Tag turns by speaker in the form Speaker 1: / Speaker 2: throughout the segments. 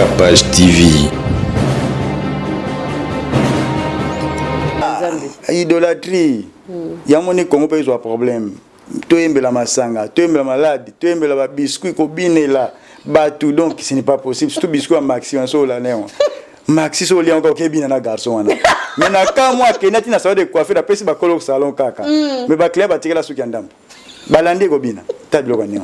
Speaker 1: Capage TV.
Speaker 2: Idolâtrie. Il y a mon Congo pas un problème. Tu aimes la masanga, tu aimes la malade, tu aimes la biscuit kobine là. Batou donc ce n'est pas possible. Surtout biscuit à Maxi en solo là néon. Maxi solo lien encore kebina na garçon là. Mais na quand moi kenati na savoir de coiffer la pesi ba kolo salon kaka. Mais ba client ba tirer la souki ndam. Balandi kobina. Tablo ko néon.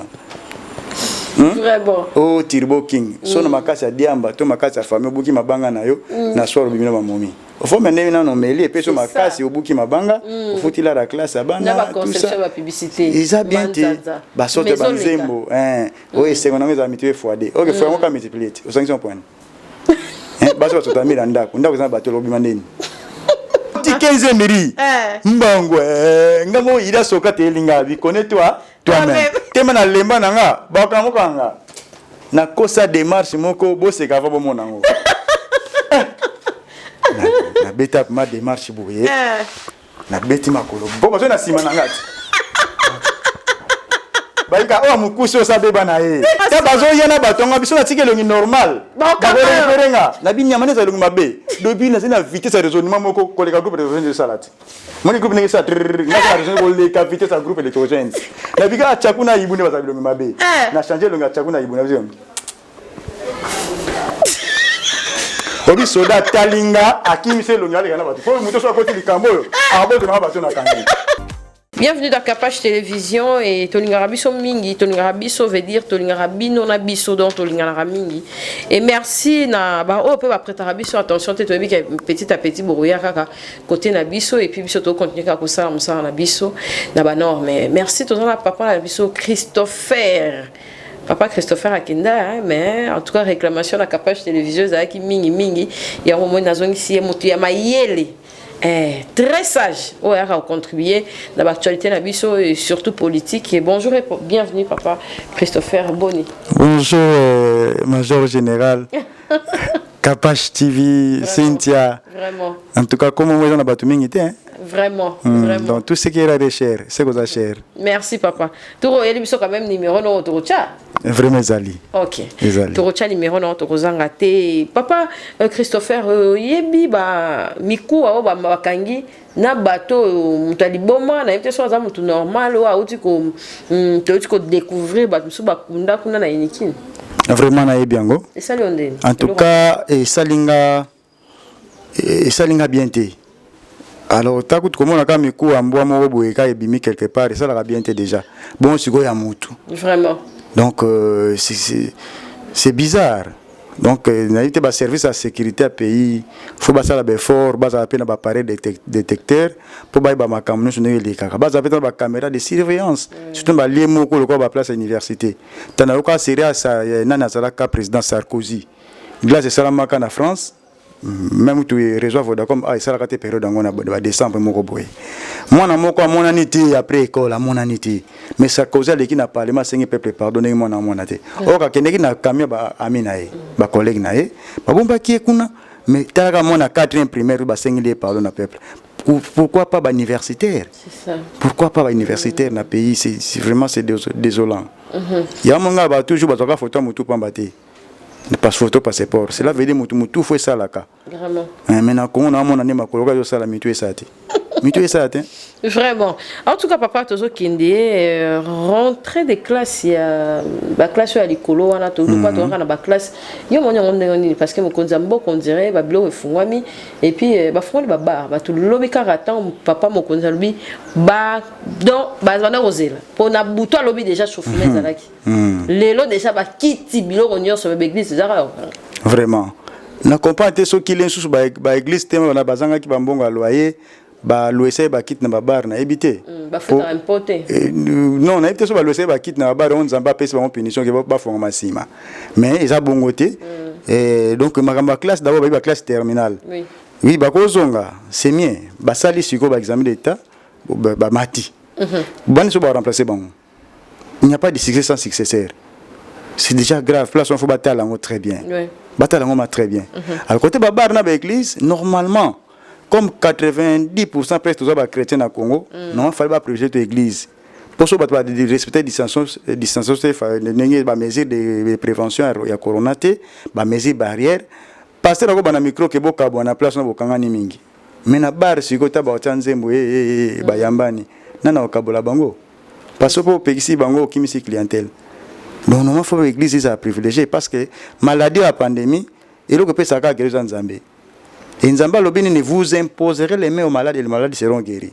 Speaker 3: Vraiment.
Speaker 2: Oh Turbo King. So na makasi ya diamba, to makasi ya famille buki mabanga na yo na soir bimina ba momi. Il faut mener un nomeli et puis sur ma casse au bouki mabanga, il faut il a la classe à bana tout ça.
Speaker 3: Publicité.
Speaker 2: Ils a bien été. Bah sorte banzembo, oui c'est qu'on a mes amis fois D. OK, faut encore multiplier au 500 points. Bah sorte ta mira ndako, ndako za bato lobi mandeni. Ti 15 miri. Mbangwe, ngamo ida soka telinga bi connais-toi toi-même. Tema na lemba nanga, ba kamokanga. Na kosa démarche moko bo se ka va bo monango. Na beta ma démarche bouye na beti makolo bon parce que na sima na ngati baika o mukuso sa beba na ye ta bazo yana batonga biso na tikelongi normal ba referenga na binyama neza longi mabe dobi na sina vitesse à raisonnement moko koleka groupe de raisonnement de salati moni groupe ngi sa na raisonnement koleka vitesse à groupe électrogène na bika chakuna ibune baza longi mabe na changer longi chakuna ibune biso Obi soda talinga akimise longali kana batu. Faut muto so akoti likambo. Abo de na batu na kangi.
Speaker 3: Bienvenue dans Capage Télévision et Tolingarabiso Mingi. Tolingarabiso veut dire Tolingarabino na biso donc Tolingaramingi. Et merci na ba o pe ba prétarabiso attention te tobi petit à petit borouya kaka côté na biso et puis biso to continuer ka ko sala musala na biso na ba norme. Merci to na papa na biso Christopher. Papa Christopher Akinda, mais en tout cas réclamation à la Capage téléviseuse avec mingi il y a un moment dans zone ici motu ya mayele très sage on a contribué dans l'actualité na biso et surtout politique et bonjour et bienvenue papa Christopher Boni.
Speaker 2: Bonjour major général Capage TV Cynthia.
Speaker 3: Vraiment.
Speaker 2: En tout cas comme on est dans batu mingi té
Speaker 3: Vraiment,
Speaker 2: vraiment. Donc tout ce qui est de cher, c'est quoi ça cher.
Speaker 3: Merci papa. Turo yeli biso quand même numéro no Torocha.
Speaker 2: Vraiment Zali.
Speaker 3: OK. Torocha numéro no Torozanga te. Papa Christopher yebi ba miku ao ba makangi na bateau mutaliboma na yete so za mutu normal wa uti ko découvrir ba musu ba kunda kuna na inikini.
Speaker 2: Vraiment na yebiango.
Speaker 3: Et ça l'onde.
Speaker 2: En tout cas et salinga bien té. Alors, tu as comment on a mis coup en bois mon robot et quand il bimi quelque part et ça l'a bien été déjà. Bon, c'est quoi Yamoutou.
Speaker 3: Vraiment.
Speaker 2: Donc c'est bizarre. Donc n'avait pas service à sécurité à pays. Faut pas ça la fort, bas à peine appareil détecteur pour ba ma caméra sur les caméras. Bas à peine ba caméra de surveillance. Surtout ba lié moko le quoi ba place à l'université. T'en as quoi sérieux ça nana ça la président Sarkozy. Là c'est ça la marque en France. Même tu réseau Vodacom ça la période dans on décembre moko boy moi na moko mon anité après école mon anité mais ça cause les qui n'a pas le massé peuple pardonnez moi na mon anité o ka kende ki na kamia ba amina e ba collègue na e ba bomba ki kuna mais tala mon na 4e primaire ba sengile pardon na peuple pourquoi pas ba universitaire
Speaker 3: c'est ça
Speaker 2: pourquoi pas ba universitaire na pays c'est vraiment c'est désolant il y a mon gars ba toujours ba toka photo mutu pambate ne pas photo passeport cela veut dire mutu faut ça là ka
Speaker 3: vraiment
Speaker 2: maintenant on a mon année ma koloka yo sala mitu esati mitu esati
Speaker 3: vraiment en tout cas papa tozo kende rentrer des classes ya ba classe ya likolo wana to pas to na ba classe yo monyo ngoni parce que mokonza mboko on dirait ba bilo efungwami et puis ba fungwani ba bar ba to lobi karatan papa mokonza lobi ba donc ba zana rozela pour na buto lobi déjà chauffer zalaki lelo déjà ba kiti bilo onyo so ba église zara
Speaker 2: vraiment na comprendre ceux qui l'en sous ba église tema na bazanga ki ba mbongo a loyer ba loyer ba kit na ba bar na ebité
Speaker 3: ba faut importer
Speaker 2: non na ebité so ba loyer ba kit na ba bar on zamba pesa ba punition ke ba fonga masima mais ils a bongoté et donc ma classe d'abord ba classe terminale oui ba kozonga c'est mieux ba sali siko ba examen d'état ba mati bon so ba remplacer bon il n'y a pas de succès sans successeur c'est déjà grave place on faut batailler très bien bataille très bien à côté ba bar na ba église normalement comme 90% presque tous les chrétiens au Congo, non, il fallait pas privilégier l'église. pour ça bato ba respecter distanciation ndenge ba mesure de prévention ya corona te ba mesure barrière pasteur ko bana micro ke boka bona place na bokanga ni mingi mais na bar siko ta ba tsanzembo ba yambani nana okabola bango parce que pour pekisi bango kimisi clientèle donc non faut l'église ça privilégié parce que maladie la pandémie et le que peut ça ka guérir Nzambe et Nzamba lobini ne vous imposerez les mains aux malades et les malades seront guéris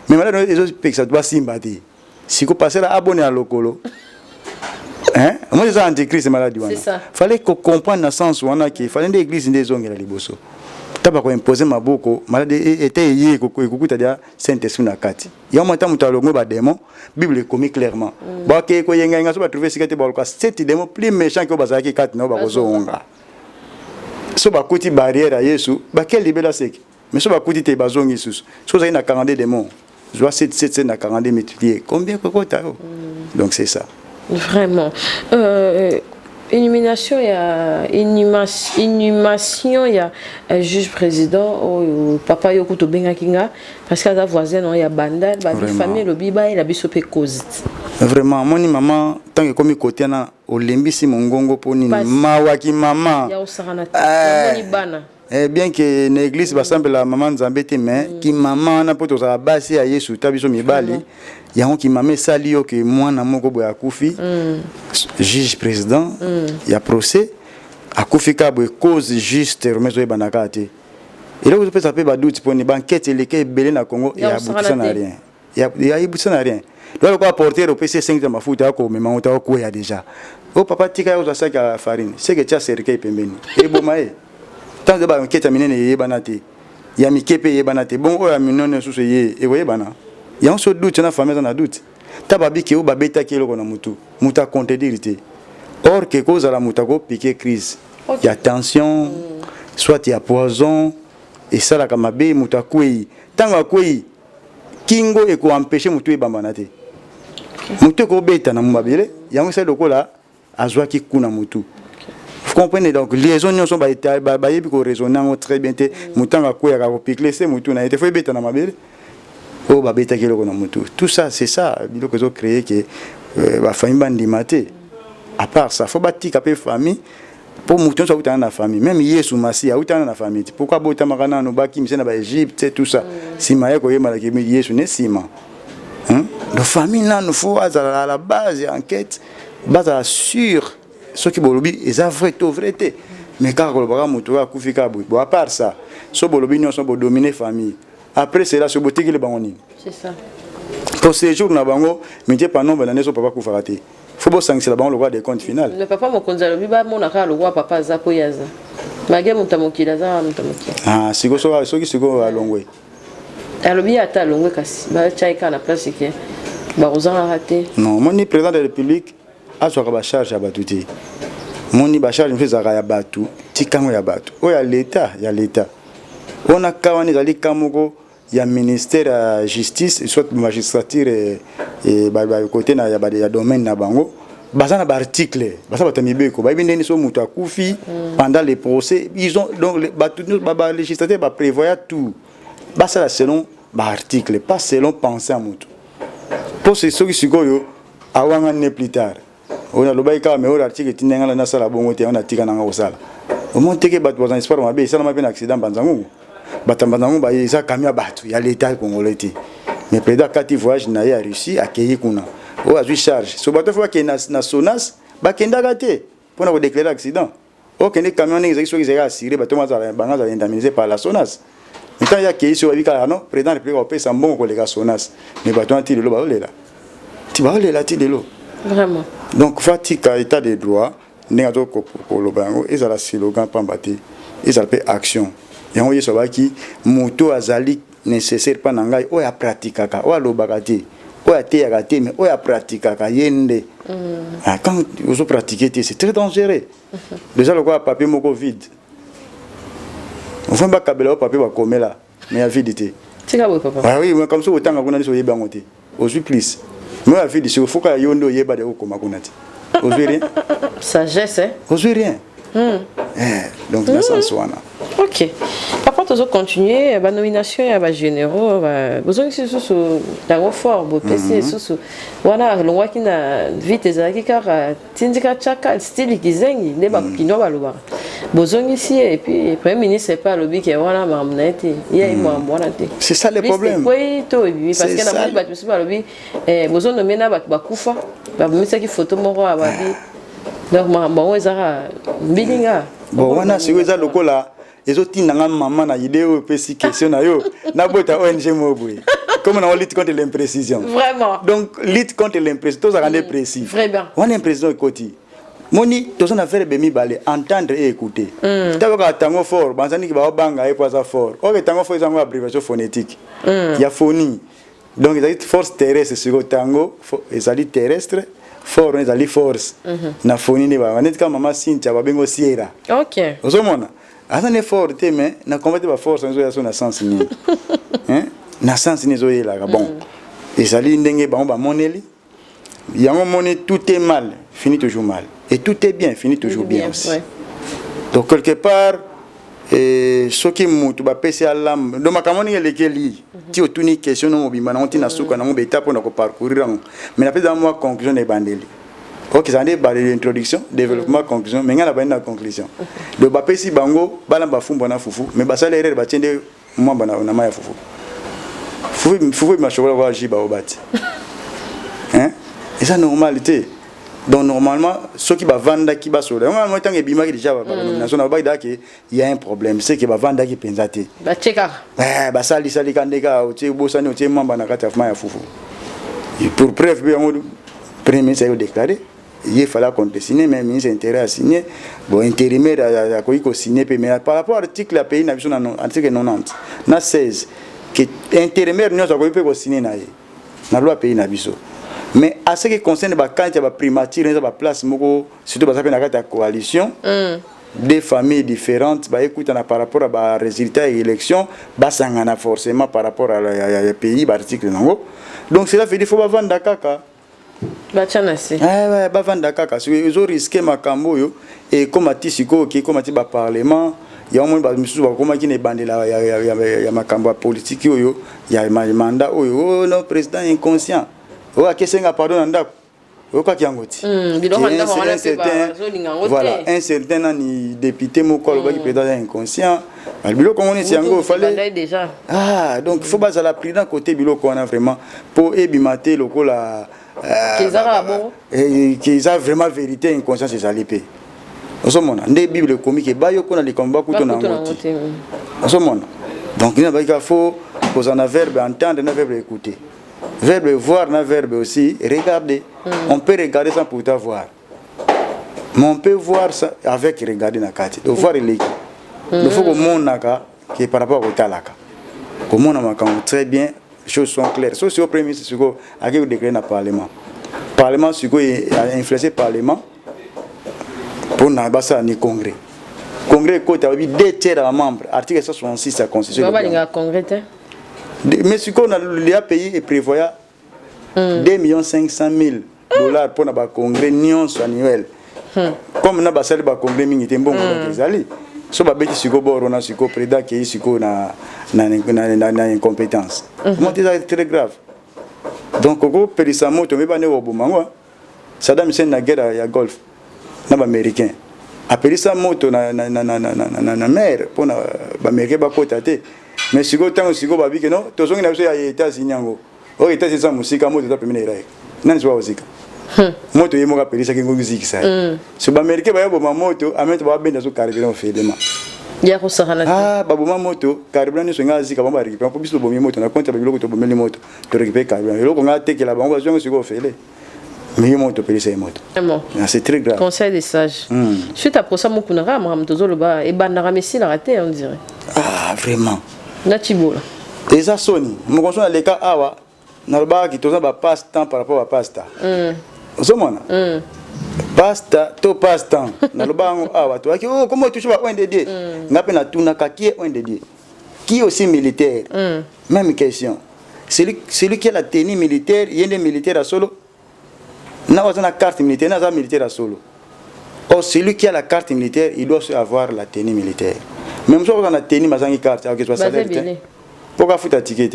Speaker 2: mais malades les autres ça doit sympathie si vous passez là abonné à lokolo hein moi c'est antichrist maladie wana fallait qu'on comprenne dans sens où on a qui fallait l'église des ongela liboso taba ko imposer maboko malade était yé kokuta dia Saint-Esprit na kati ya monta mutalongo ba démon bible commet clairement ba ke ko yenga nga so ba trouver sikate ba ko cet démon plus méchant que bazaki kati na ba ko zonga so ba kuti barrière à Yesu ba quel libéla sek mais so ba kuti te bazongi sus so za ina 42 démons je vois 7 na 42 multiplié combien ko ta donc c'est ça
Speaker 3: vraiment inhumation il y a inhumation il y a un juge président ou papa yoko to benga kinga parce que la voisine il y a banda ba famille le biba et la bisope cause
Speaker 2: vraiment moni maman tant que comme côté na olembisi mongongo poni mawaki maman
Speaker 3: ya osarana moni bana
Speaker 2: bien que l'église va sembler la maman Nzambe te mais qui maman na poto za basi ya Yesu tabiso mibali yango ki mame sali yo ke mwana moko boya kufi juge président ya procès akufi ka boy cause juste remezo e banaka te et là vous peut saper ba doute pour ni banquette leke belé na Congo et aboutissant na rien ya aboutissant na rien doit ko apporter au PC 5 de mafuta ko mema uta ko ya déjà o papa tika yo za saka farine c'est que tia cercueil pembeni e bomae tant de ba enquête minene ye banate ya mikepe ye banate bon o ya minone susu ye e voye bana il y a un seul doute, il y a une famille dans doute. Tababi qui est au babeta qui est le konamutu, muta contredirité. Or que cause à la muta go piquer crise. Il y a tension, soit il y a poison et ça la kamabe muta kwei. Tanga kwei kingo et ko empêcher mutu e bambanate. Mutu ko beta na mabele, il y a un seul lokola azwa ki kuna mutu. Vous comprenez donc liaison nous sont ba yebi ko raisonner très bien te mutanga kwei ka ko piquer c'est mutu na été faut beta na mabele. Oh babeta kilo kona mutu tout ça c'est ça bilo que ont créé que ba famille bandimate à part ça faut bâtir capé famille pour mutu ça utana na famille même Yesu masi a utana na famille pourquoi bota makana no baki misena ba Égypte tout ça sima yako yema la kimi Yesu ne sima la famille là nous faut à la base enquête base sur ce qui bolobi est vrai mais quand le bara mutu a kufika bon à part ça so bolobi nous sont dominer famille. Après c'est là ce boutique les bangoni.
Speaker 3: C'est ça.
Speaker 2: Pour ces jours na bango, mais pas non ben so papa kufarate. Faut bo sanctionner la bango le roi des comptes final.
Speaker 3: Le papa mo konza le biba mo na ka le roi papa zapo yaza. Mage mutamokila za mutamokila.
Speaker 2: Ah siko so ki siko alongwe.
Speaker 3: Alobi ata longwe kasi. Ba chaika na place ke. Ba ozana raté.
Speaker 2: Non, moni président de la République a so ka charge ya batuti. Moni ba charge mfeza ya batu, tikango ya batu. O ya l'état, on a kawani zali kamoko ya ministère de justice soit magistrature et côté na ya domaine na bango bazana ba article basa batamibeko ba bindeni so mutu akufi pendant les procès ils ont donc ba législateur ba prévoit tout basa la selon ba article pas selon penser à mutu pour ce qui sikoyo awanga ne plus tard on a lobaika mais on article tinenga na sala bongo te on a tika nanga osala au moins teke bat bazan espoir mabe ça na mabe accident banzangu batambanango ba isa kamia batu ya l'état congolais mais président kati voyage na ya Russie accueilli kuna o azui charge so bato fois que na Sonas ba kenda gate pour na déclarer accident o kende camion ni ezaki so ki zeka assuré bato mazala bangaza indemnisé par la Sonas mais quand il y a accueilli sur bika non président république au pesa mbongo ko lega Sonas mais bato anti lelo ba olela ti ba olela ti lelo
Speaker 3: vraiment
Speaker 2: donc fatika état de droit nengato ko lo bango ezala slogan pambati ezala pe action yango yeso baki moto azali nécessaire pa nangai o ya pratikaka o alobaka te o ya te ya te mais o ya pratikaka yende quand vous pratiquez c'est très dangereux déjà le quoi papier moko vide on fait pas kabela o papier ba komela mais ya vide te
Speaker 3: tika bo papa
Speaker 2: ah oui mais comme ça otanga kuna so yeba ngote aujourd'hui plus mais ya vide c'est faut ka yondo yeba de okoma kuna te aujourd'hui rien
Speaker 3: sagesse hein
Speaker 2: aujourd'hui rien donc dans sens wana
Speaker 3: Ok. Par contre, on continuer, la nomination et les généraux, besoin que ce soit dans fort, beau PC, voilà, le roi qui n'a vite ezaki car tindika chaka style kizengi ne ba kino ba loba. Besoin ici et puis le premier ministre c'est pas lobby qui voilà mamna été. Il y a moi voilà té.
Speaker 2: C'est ça le problème.
Speaker 3: Oui, to parce que na ba tu pas lobby besoin de mena ba kufa. Ba metsa ki photo moko abadi. Donc bon ezara bilinga.
Speaker 2: Bon wana si eza lokola ezotinanga maman na idée o pesi question na yo na bota ONG mobwe. Comme on lutte contre l'imprécision.
Speaker 3: Vraiment.
Speaker 2: Donc lutte contre l'imprécision, tous à précis.
Speaker 3: Vraiment.
Speaker 2: On a l'impression côté. Moni tous on a fait bemi balé entendre et écouter. T'as tango fort, banzani ki ba banga et poisa fort. OK, tango fort ils ont abréviation phonétique. Il y a phonie. Donc il y a force terrestre sur tango, ils allient terrestre. Fort, ils allient force. Na phonie ne ba. On est comme maman Cynthia ba bengo Sierra.
Speaker 3: OK.
Speaker 2: Ozomona. Azane fort mais na combattre ba force on a sens ni. Hein? Na sens ni zoé là bon. Et allient ndenge ba moneli. Yango moni tout est mal, finit toujours mal. Et tout est bien, finit toujours bien aussi. Ouais. Donc quelque part ce qui mutu ba pesi alam do makamoni lekeli ti otuni question no bimba na ontina suka na ngobeta pona ko parcourir mais na pesa moi conclusion de bandeli. OK, ça ndé ba l'introduction, développement, conclusion, mais ngana ba na conclusion. Do ba pesi bango bala ba fumbo na fufu, mais ba sala erreur ba tiende moi bana na maya fufu. Fufu ma chocolat wa jiba obati. Hein? Et ça normalité. Donc normalement ceux qui va vendre qui va sur normalement tant que bima qui déjà va nomination na ba il y a un problème, c'est que va vendre qui pensaté.
Speaker 3: Ba cheka.
Speaker 2: Ba sali kandeka o tse bosani o tse mamba na kata ya fufu. Et pour preuve bien premier c'est déclaré il fallait qu'on signer mais ministre intérêt à signer bon intérimaire a ko signer mais par rapport à l'article la pays na biso na article 90 na 16 que intérimaire nous a ko signer na loi pays na biso. Mais à ce qui concerne quand il y a primature, il y a place surtout dans la coalition, des familles différentes, écoute par rapport à résultats et élections, ça forcément par rapport à pays, article. Donc cela fait qu'il faut vendre la caca. Vendre caca. Ils ont risqué ma cambo et comme à Tissiko, qui comme à parlement. Il y a un moment où il y a bandé là, il y a ma cambo politique, il y a un mandat, oh non, président inconscient. Voilà, un certain député qui président inconscient. Ah, donc il faut pas la prudence côté bilo qu'on a vraiment pour ébimater le cola. Qu'ils a vraiment vérité inconscient c'est ça l'épée. En ce moment, des bibles comiques et bayo qu'on a les combats couteau dans l'autre. En ce moment, donc il faut poser un verbe entendre, un verbe écouter. Verbe voir, un verbe aussi regarder. On peut regarder sans pourtant voir. Mais on peut voir ça avec regarder na kati. De voir les. Il faut que le monde qui est par rapport au talaka. Que le monde très bien, les choses sont claires. Sauf si au premier ministre a déclaré dans le Parlement. Le Parlement a influencé le Parlement pour n'avoir ni congrès. Congrès côté a 2 tiers de membres. Article 66 de la Constitution. Mais ce qu'on a le pays est prévoyant 2 500 000 $ pour le congrès annuel. Comme nous avons fait le congrès, nous avons fait le so ba beti siko boro na siko président qui siko na incompétence. C'est très grave. Donc au Périsamo to me ba ne obumango. Saddam Hussein na guerre ya Golfe na ba américain. A Périsamo to na mer pour na ba américain ba kotate. Mais siko tango siko ba biki no to zongi na biso ya États-Unis ngo. O États-Unis sa musika moto ta pemene ira. Nani zwa musika. Moto yemo ka pelisa kingo muziki sai so ba americain ba yabo moto ameto ba benda so carburant fedema
Speaker 3: ya ko sahana
Speaker 2: ba bo moto carburant so nga zika ba ba récupérer pour biso bomi moto na compte ba biloko to bomeli moto to récupérer carburant eloko nga tekela ba ngo zongo siko fele mais moto pelisa moto c'est très grave.
Speaker 3: Conseil des sages. Suite à ça mokuna ra mam tozolo ba e bandara messi la raté on dirait.
Speaker 2: Ah vraiment
Speaker 3: na tibola
Speaker 2: eza soni mo konso le cas awa na ba ki toza ba passe temps par rapport à pasta Osomona. Pasta to passe-temps. Na lobango awa to aki oh comment tu vas un de Dieu. Ngape na tuna ka qui est un de Dieu. Qui est aussi militaire. Même question. Celui qui a la tenue militaire, il y a des militaires à solo. Na wazana carte militaire, na za militaire à solo. Or celui qui a la carte militaire, il doit avoir la tenue militaire. même so on a tenu mazangi carte OK toi salaire pourquoi futa ticket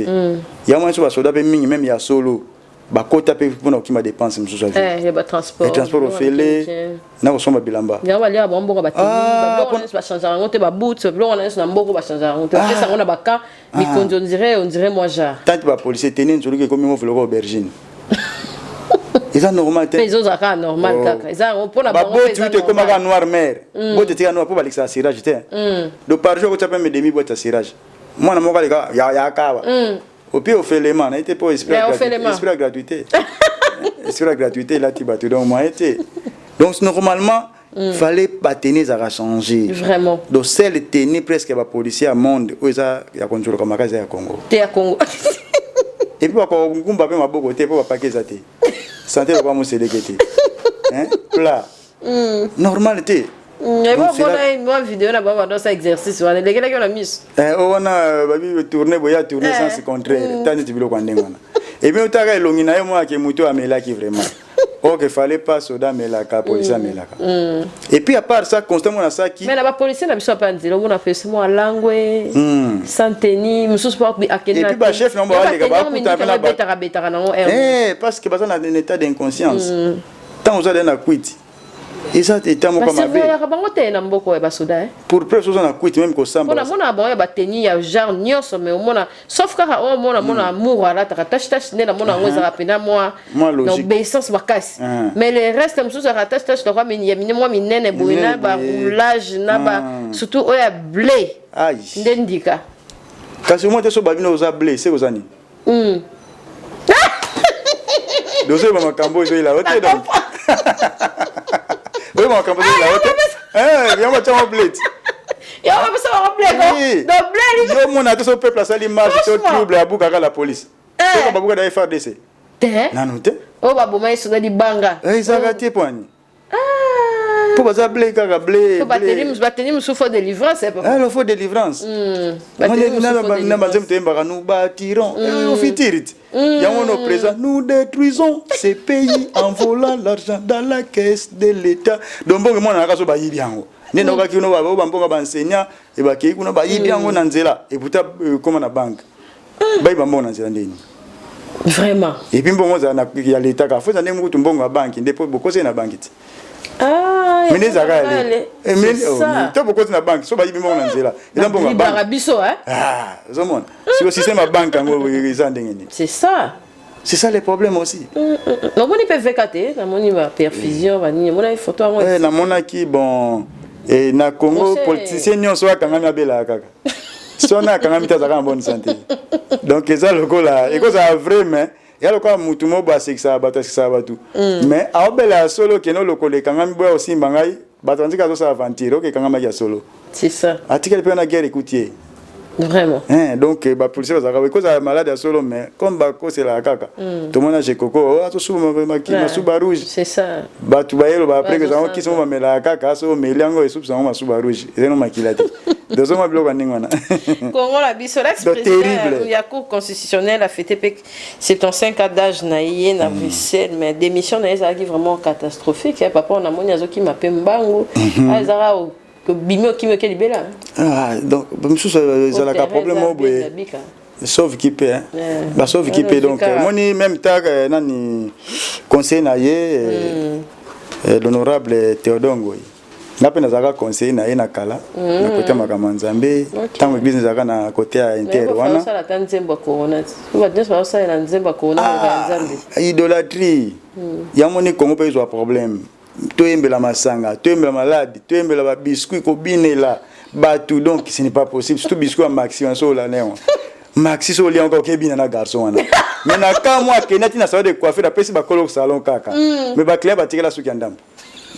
Speaker 2: ya moi so ba soda pe mingi même ya solo ba kota pe pour na kima dépense mususu
Speaker 3: il y a ba transport
Speaker 2: au fele na ko somba bilamba
Speaker 3: ya ba lia ba mbongo ba tini ba changer on te ba boot so on a na mbongo ba changer on te ça on a ba ka mi on dirait moi ja
Speaker 2: tant ba policier tenu nzulu ke comme mo velo aubergine ils sont normal
Speaker 3: ils ont ça normal kaka ils ont pour na
Speaker 2: ba boot tu comme un noir mer boot tu noir pour ba l'exa cirage te do par jour tu peux me demi boîte cirage moi na mo ka ya kawa au pire au fait les mains n'était pas esprit gratuité esprit gratuité là tu battu donc moi était donc normalement fallait pas tenir à changer
Speaker 3: vraiment
Speaker 2: donc celle tenir presque ba policier à monde où ça ya contrôle comme kaza ya Congo
Speaker 3: te à Congo
Speaker 2: et puis ko ngumba pe maboko te pour pas que ça te santé ko mo sédekete hein plat normalité
Speaker 3: et bon moi vidéo na baba dans ça exercice on les gars on a mis
Speaker 2: on a babi tourner boya tourner sens contraire tant tu bilo kwa ndengana et bien utaka elongi na yo moi ke muto amela ki vraiment OK fallait pas soda melaka police melaka et puis à part ça constamment na ça qui
Speaker 3: mais la police na biso pas ndilo on a fait moi langwe sans tenir mususu pas akena
Speaker 2: et puis ba chef nomba wale ba kuta na
Speaker 3: betara na
Speaker 2: parce que basa na état d'inconscience tant on a na quit et ça était tellement comme avec pour près on a quitté même qu'on samba
Speaker 3: on a bon ba tenir ya genre nyos mais on a sauf que on a amour là ta tâche ne la mona ngoza rapena moi l'obéissance bakasi mais le reste comme ça tâche le roi mais moi minene boina ba roulage na ba surtout oya blé ndendika
Speaker 2: kasi moi te so babino oza blé c'est ozani dozo ba makambo zo ila ote donc oui, mon campus là, viens moi tiens blé.
Speaker 3: Ya va passer en blé. Donc blé.
Speaker 2: Yo mon a tout ce peuple ça l'image tout trouble à Bouka la police. C'est pas Bouka da FARDC. Non non te.
Speaker 3: Oh ba boma iso di banga.
Speaker 2: Ça raté poani. Pour ça blé kaka blé.
Speaker 3: Bateli mu souffre de délivrance c'est pas.
Speaker 2: Il faut délivrance. Bateli na bazem te mbaka nous bâtirons. Au fitirit. Yango no présent nous détruisons ces pays en volant l'argent dans la caisse de l'État. Donc bon moi na kaso ba yibi yango. Nenda ka kino ba ba mbonga ba enseignant et ba ki kuno ba yibi yango na nzela et puta comme na banque. Ba yiba mbonga na nzela ndeni.
Speaker 3: Vraiment.
Speaker 2: Et puis mbongo za na ya l'État ka faut za ndenge mutu mbongo ba banque ndipo bokose na banque.
Speaker 3: Ah,
Speaker 2: mais les agale et mais to bokose na banque so ba yibi mbongo na nzela. Eza mbongo ba banque.
Speaker 3: Biso hein.
Speaker 2: Ah, zomona. Si le système à banque ngo eza ndenge ni.
Speaker 3: C'est ça.
Speaker 2: C'est ça le problème aussi.
Speaker 3: Non, on peut VKT, na moni ba perfusion, ba ni, mona photo à moi.
Speaker 2: Na mona ki bon et na Congo politicien nyonso akanga mabela kaka. Sona akanga mitaza en bonne santé. Donc eza loko là, et ça vrai mais ya loko mutu mo ba sekisa bata sekisa batu. Mais aobela solo keno loko le kanga mboya aussi bangai batanzika zo sa aventure OK kanga magia solo.
Speaker 3: C'est ça.
Speaker 2: Atikele pe na guerre écoutier.
Speaker 3: Vraiment.
Speaker 2: Donc ba policier bazaka because a malade solo mais comme ba ko c'est la kaka. Tout monde a chez Coco, to sou masuba rouge.
Speaker 3: C'est ça.
Speaker 2: Ba tu ba yelo ba après que ça qui sont mamela kaka so meliango et soupe ça masuba rouge. Et non makilati. Deux hommes bloquent ningwana.
Speaker 3: Congo la biso l'ex-président ya cour constitutionnelle a fêté 75 ans d'âge na yé na Bruxelles mais démission na ezaki vraiment catastrophique. Papa on a moni azoki mapembango. Azara que bimio qui me quel bela. Ah
Speaker 2: donc monsieur ça la problème obé. Sauf qui paie hein. Bah sauf qui paie donc moni même tag nani conseil na yé l'honorable Théodongo. Napenda zaka conseil na ina kala na côté makamanzambe tango église zaka na côté à inter wana.
Speaker 3: Ça la tanzemba corona. Ou va dire ça la nzemba corona nzambe.
Speaker 2: Idolâtrie. Ya moni Congo pe zo problème. Toembela masanga, toembela malade, toembela ba biscuit ko binela batu donc ce n'est pas possible surtout biscuit à maxi en so la néon. Maxi so li encore ke bina na garçon wana. Mais na ka moi ke nati na salle de coiffure da pesi ba kolo salon kaka. Mais ba club ba tikela suki ndambo.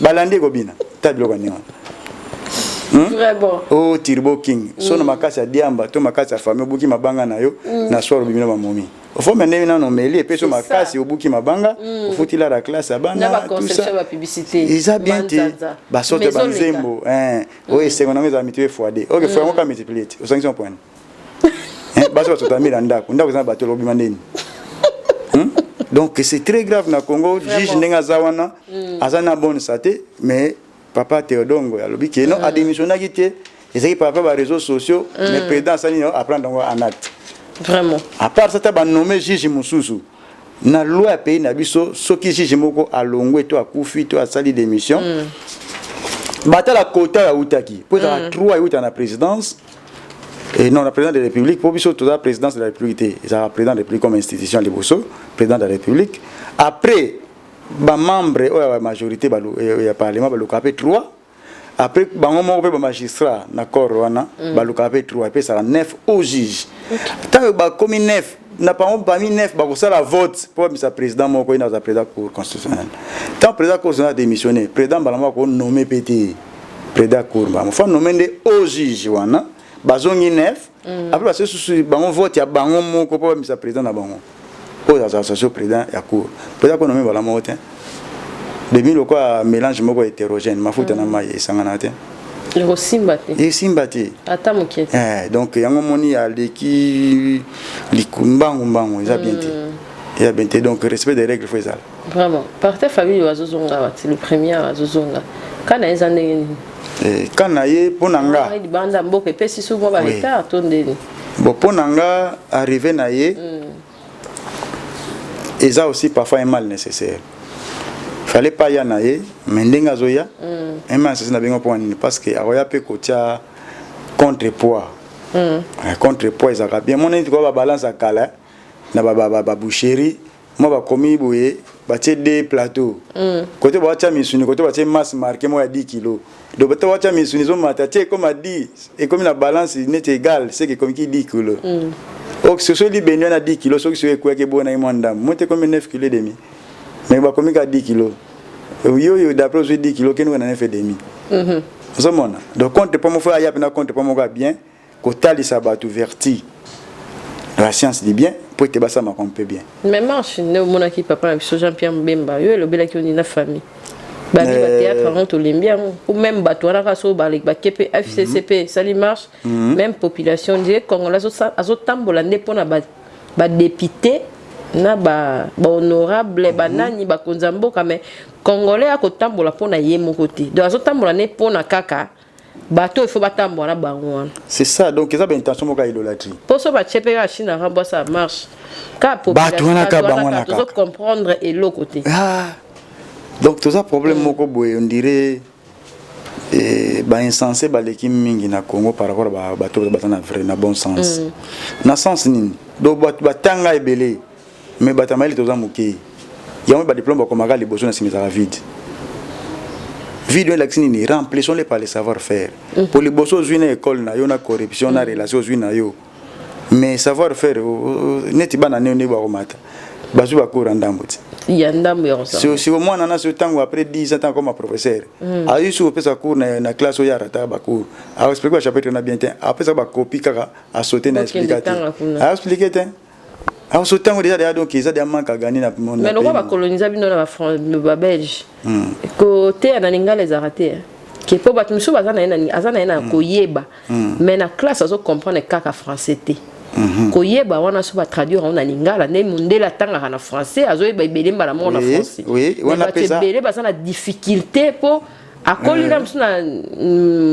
Speaker 2: Balande ko bina. Tablo ko néon.
Speaker 3: Vraiment.
Speaker 2: Oh Turbo King. So na makasi ya diamba, to makasi ya famille buki mabanga na yo na soir bimina ba momi. Au fond maintenant na no meli et puis so makasi obuki mabanga, au faut il a la classe abana
Speaker 3: tout ça. La publicité.
Speaker 2: Ils a bien dit ba sorte banzembo oui c'est qu'on a mis à mettre fois2. OK, faut encore multiplier au 500 points. Ba so to amira ndako za bato lobi mandeni. Donc c'est très grave na Congo, juge nenga zawana azana bonne santé mais papa Théodongo ya lobi keno a démissionné kité ezaki par rapport aux réseaux sociaux mais président asali apprendre en acte
Speaker 3: vraiment
Speaker 2: à part ça ta nommé juge mususu na loi pays na biso soki juge moko alongwe to akufi to asali démission bata la quota ya utaki pour la 3 uta na présidence et non la présidence de la République pour biso to la présidence de la République ils a président de la République comme institution liboso président de la République après ba membre ou la majorité ba ya parlement ba lokapé 3 après bango moko pe ba magistrat na corps wana ba lokapé 3 et ça 9 au juge tant ba comme 9 n'a pas parmi 9 ba ko sala vote pour sa président moko ina za président cour constitutionnel tant président constitutionnel démissionné président balama ko nommé PT président cour ba mo fa nommé de au juge wana bazongi 9 après ba sous bango vote ya bango moko pour sa président na bango pour l'association président ya cour président ko nommé balama wote demi le quoi mélange moko hétérogène mafuta na mai sangana te
Speaker 3: le simbati
Speaker 2: et simbati
Speaker 3: ata mokete
Speaker 2: donc yango moni aleki likumbangu mbangu ils a bien été il a bien été donc respect des règles faut ça
Speaker 3: vraiment par ta famille wazozonga c'est le premier wazozonga kana ezandenge
Speaker 2: kana ye ponanga
Speaker 3: di banda mboke pesi souvent ba retard tondeni
Speaker 2: bon ponanga arrivé na ye et ça aussi parfois un mal nécessaire fallait pas y en aller mais ndenga zoya un mal c'est na bengo pour parce que aroya pe kotia contrepoids contrepoids ça bien mon nez ko ba balance à kala na ba boucherie moi ba komi boye ba tie deux plateaux côté ba tia misuni côté ba tie masse marqué moi à 10 kg donc ba tia misuni zo mata tie comme a 10 et comme la balance n'est égal c'est que comme qui 10 kg donc ce soit li benyo na 10 kg so qui quoi que bon na imanda moi te comme 9 kg et demi mais ba komi ka 10 kg yo d'après je 10 kg que nous on a fait demi ça mona donc compte pas mon frère ya na compte pas mon gars bien ko tali ça ba tout verti la science dit bien pour te basa ma compte bien
Speaker 3: mais marche ne mon aki papa so Jean-Pierre Mbemba yo le bela ki on na famille ba ni ba théâtre avant to limbia ou même ba to na so ba ba kepe FCCP ça li marche même population dit congolais azo tambola ndepona ba député na ba honorable ba nani ba konzamboka mais congolais a kotambola pona ye mokoti donc azo tambola ne pona kaka bato il faut batambola bango
Speaker 2: c'est ça donc ça ba intention moka idolâtrie
Speaker 3: pour ça ba chepe ya china ramba ça marche ka
Speaker 2: population
Speaker 3: to comprendre et l'autre côté
Speaker 2: donc tout ça problème moko boye on dirait ba insensé ba l'équipe mingi na Congo par rapport ba bato batana vrai na bon sens na sens nini do batanga ebele mais batamali toza moké yango ba diplôme ba komaka liboso na simisa vide vide l'action ni remplissons les par les savoir-faire pour les bossos une école na yo na corruption na relation une yo mais savoir-faire neti bana ne ba komata bazu ba ko randambo
Speaker 3: il y a ndambo yo ça
Speaker 2: si au moins na ce temps après 10 ans comme professeur a eu sous pesa cours na classe ya rata ba cours a expliquer chapitre na bien temps après ça ba copie kaka a sauter na explicateur a expliquer alors ce temps déjà donc ils ont des manques à gagner dans le monde
Speaker 3: mais le va coloniser bino na France ba belge côté na lingala les arrêter que pour battre monsieur azana na koyeba mais na classe azo comprendre kaka français té koyeba wana so ba traduire na lingala ne mundela tanga na français azo yeba belemba la mona français
Speaker 2: oui on appelle ça
Speaker 3: belemba ça na difficulté pour akolila msuna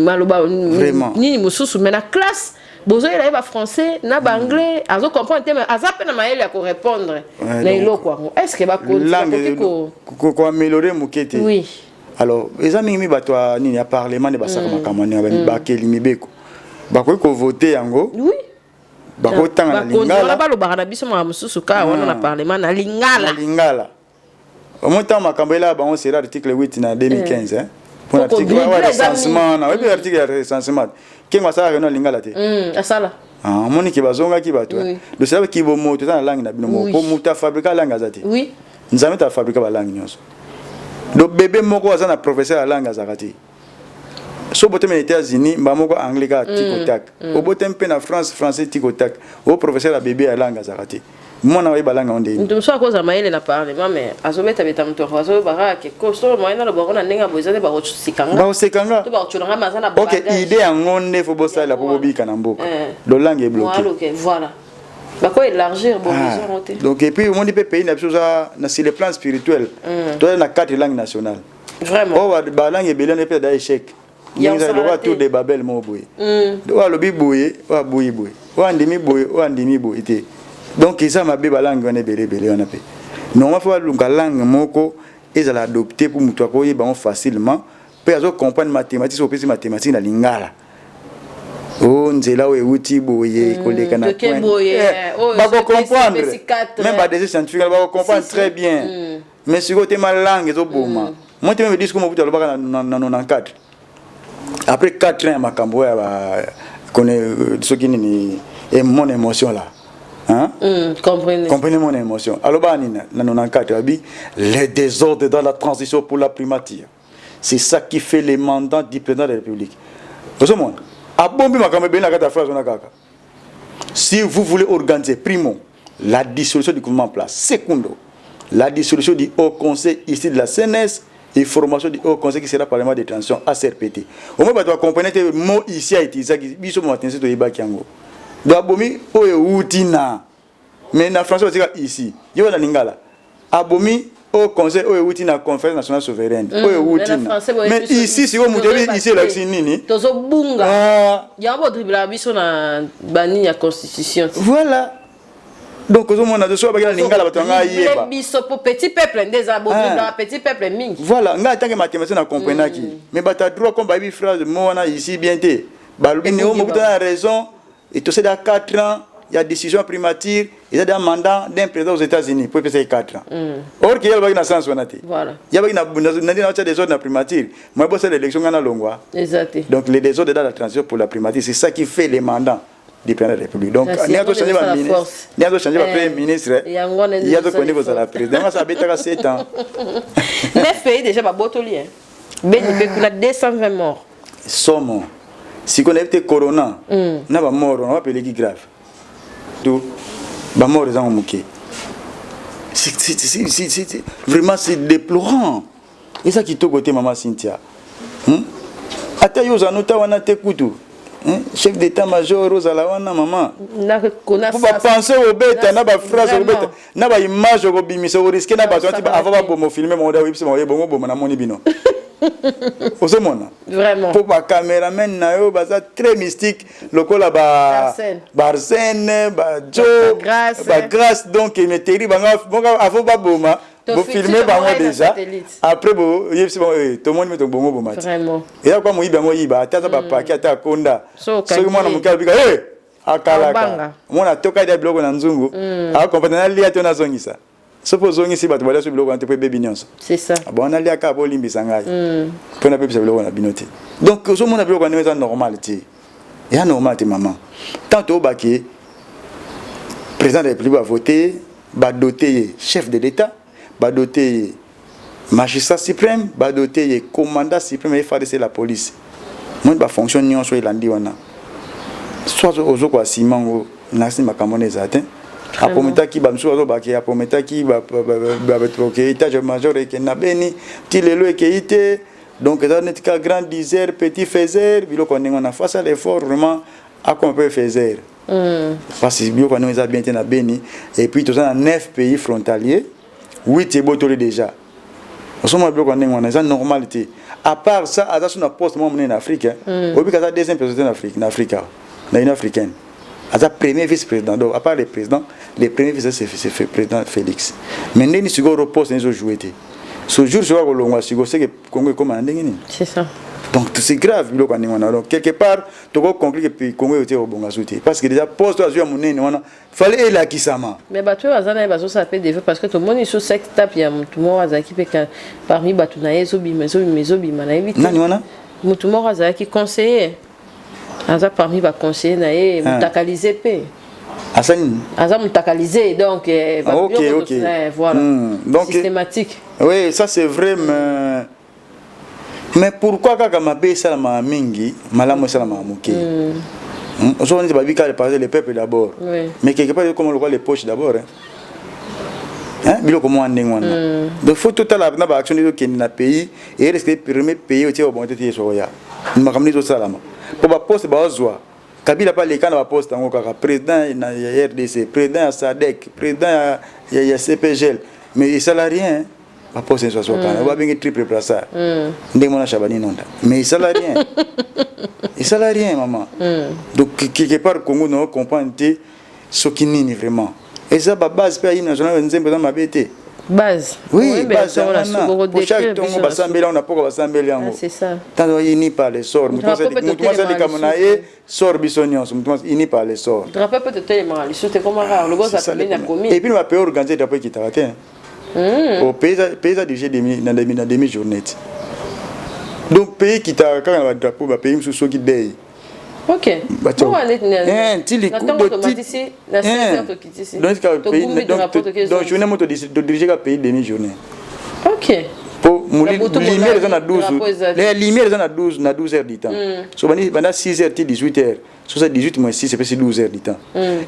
Speaker 3: maloba nini mususu mais na classe bozo il a français na anglais azo comprendre mais azape na maele ya ko répondre na iloko est-ce que ba
Speaker 2: ko améliorer mukete
Speaker 3: oui
Speaker 2: alors les amis mi bato nini ya parlement de basaka makamani ba kelimi beko ba ko voter yango
Speaker 3: oui
Speaker 2: ba ko tanga lingala
Speaker 3: ba lo ba na biso ma mususu ka wana na parlement na lingala
Speaker 2: au moins tant makambela ba on sera article 8 na 2015 hein pour l'article recensement na oui article recensement qui m'a ça réunion lingala te
Speaker 3: asala
Speaker 2: moni ki bazonga ki bato de ça ki bo moto na langue na bino ko muta fabriquer langue azati
Speaker 3: oui
Speaker 2: nzame ta fabriquer ba langue nyonso do bébé moko azana professeur la langue azakati so botem aux États-Unis ba moko anglais ka tiko tak o botem pe na France français tiko tak o professeur la bébé la langue azakati mona wa ba langue onde
Speaker 3: ndim so akoza maele na parlement mais azobeta beta mto azo bara ke kosto moyena lo bako na ndinga bozane ba
Speaker 2: osikanga
Speaker 3: to ba chulanga mazana ba
Speaker 2: OK idée en ngonde fo bossa la bobika na mboka le langue est bloquée
Speaker 3: voilà ba ko élargir bon vision
Speaker 2: donc et puis au monde pays na biso na sur le plan spirituel toi na quatre langues nationales
Speaker 3: vraiment
Speaker 2: ba langue belene pe da échec ndenge lokola tour de Babel mo boye wa lobi boye wa boye boye wa ndimi boye te donc ça mabe balangue wana belé wana pe normalement faut lunga langue moko ezala adopter pour mutu akoyeba facilement pe azo comprendre mathématiques opesi mathématiques na lingala oh nzela we uti boye koleka na point ba comprendre même ba des scientifiques ba comprendre très bien mais si côté ma langue ezo boma moi te me dis comme mutu alobaka na 94 après 4 ans makambo ya ba connaît ce qui ni et mon émotion là hein comprenez mon émotion alors ba ni na 94 abi les désordres dans la transition pour la primature c'est ça qui fait les mandats du président de la République vous monde si vous voulez organiser, primo, la dissolution du gouvernement en place. Secondo, la dissolution du Haut Conseil ici de la CNS et formation du Haut Conseil qui sera Parlement de transition ACRPT. Au moins, tu vas comprendre que le mot ici a été utilisé. Il faut que tu abomi outina. Mais en français, c'est ici. Il y a Lingala. Abomi au conseil au outina conférence nationale souveraine. Mais ici, si vous me ici, là, c'est nini.
Speaker 3: Tozo bunga. Il y a un beau dribble à biso na bani la constitution.
Speaker 2: Voilà. Donc, au moins, on a de soi, il y a Lingala,
Speaker 3: biso pour petit peuple, des abonnés, petit peuple mingi.
Speaker 2: Voilà. On a tant que mathématiciens à comprendre qui. Mais tu as droit comme baby phrase, moi, on a ici bien été. Balubi, néo, moi, tu as raison. Et tout ça, dans 4 ans. Il y a décision primature, il y a un mandat d'un président aux États-Unis pour passer 4 ans. Or, il y a une sens.
Speaker 3: Voilà.
Speaker 2: Il y a des ordres de primature. Moi, je pense l'élection à Longwa.
Speaker 3: Exactement.
Speaker 2: Donc, les désordres dans la transition pour la primature, c'est ça qui fait les mandats du président de la République. Donc, il y a changé le ministre. Il y a changé le premier ministre. Il y a changé le président. Ça a 7 ans.
Speaker 3: 9 pays déjà, il y a 220 morts.
Speaker 2: Somme. Si on a été corona, on a mort, on va appeler qui grave. Tout, mort les gens moqués. Vraiment c'est déplorant. Et ça qui te côté maman Cynthia. Ata yo zanota wana te kutu. Chef d'état-major Rosa wana maman. Faut pas penser au bête, na ba phrase au bête, na ba image au bimisa au risque na ba tonti avant ba bomo filmer mon da wipsi mon bongo bomo na moni bino.
Speaker 3: Vraiment.
Speaker 2: Pour les caméramen nayo baza très mystique lokola ba Arsène ba Joe ba grâce donc il me terrible banga avant ba boma bo filmer bango déjà après bo yebsi bon tout le monde met ton bongo boma
Speaker 3: vraiment
Speaker 2: et là quoi mo yibango yiba ata ba paki ata konda so mwana mukala bika akalaka mwana toka da blog na nzungu a comprendre lia to na zongisa. Suppose on ici bat bala sur biloko antepé bébé nyonso. C'est ça. Bon on a lia ka bo limbisa ngai. Pour na pe bisa biloko na binote. Donc so mona biloko na eza normalité. Ya normalité maman. Tant au baké président de la République va voter, va doter chef de l'État, va doter magistrat suprême, va doter commandant suprême et faire la police. Moi ba fonction nyonso elandi wana. Soit aux quoi simango nasi makamone zatin. Apometa ki ba msuwa zo ba ki apometa ki ba troquer étage major et na beni ti lelo e keite donc ça n'est qu'un grand diseur petit faiser bilo qu'on a face à l'effort vraiment à qu'on peut faiser parce que bio qu'on a bien na beni et puis tout ça dans 9 pays frontaliers 8 c'est beau déjà on sommes bio qu'on a ça normalité à part ça à ça sur na poste moi en Afrique au but que ça deuxième président en Afrique na une africaine à sa premier vice-président. Donc, à part le président, le premier vice-président, c'est le président Félix. Mais nous avons un poste, nous avons joué. Ce jour, je vois que l'on a c'est que le Congo est comme un dingue.
Speaker 3: C'est ça.
Speaker 2: Donc, c'est grave. Donc, quelque part, tu peux conclure que le Congo est au bon souté. Parce que déjà, poste à jouer à mon nez, il fallait aller à Kisama.
Speaker 3: Mais tu vois, ça peut défaire parce que tout le monde est sur cette tape. Il y a tout le monde qui peut parmi les zobi, mais zobi, tout le monde qui conseille. Aza parmi va conseiller naé mutakaliser pe aza mutakaliser donc
Speaker 2: OK
Speaker 3: voilà donc systématique.
Speaker 2: Oui, ça c'est vrai mais pourquoi kaka mabe ça ma mingi malamu ça ma moké on dit babika le peuple d'abord mais quelque part comme on le voit les poches d'abord bilo comment ndenge wana donc faut total na ba action de qui na pays et risque premier pays au bon tete soya makamni to salama pour ba poste ba ozwa Kabila pas les cas na poste ngo kaka président na RDC président à SADC président ya CPGL mais il ça rien ba poste so kana ba bengi triple brassard ndenge mona Chabani nonda mais ça la rien et ça la rien maman donc quelque part Congo no comprendre ce qui nini vraiment et ça ba base pa national nzembe dans mabete
Speaker 3: base
Speaker 2: oui base pour chaque tongo basambela on a poko basambela yango
Speaker 3: c'est ça
Speaker 2: tant ini par les sorts mutu ça kamona e sort bisonion mutu ini par les sorts
Speaker 3: drapeau peut être mal c'était comme rare le boss appelé na commune
Speaker 2: et puis on va payer organiser d'après qui t'a au pays déjà dans demi journée donc pays qui t'a quand on drapeau va payer sous qui day
Speaker 3: ok bon allez
Speaker 2: tili donc je n'aime pas de diriger le pays demi journée
Speaker 3: ok
Speaker 2: pour lumière dans 12 les lumières dans 12 na 12 heures du temps so pendant 6 heures 18 heures so ça 18 moins 6 c'est 12 heures du temps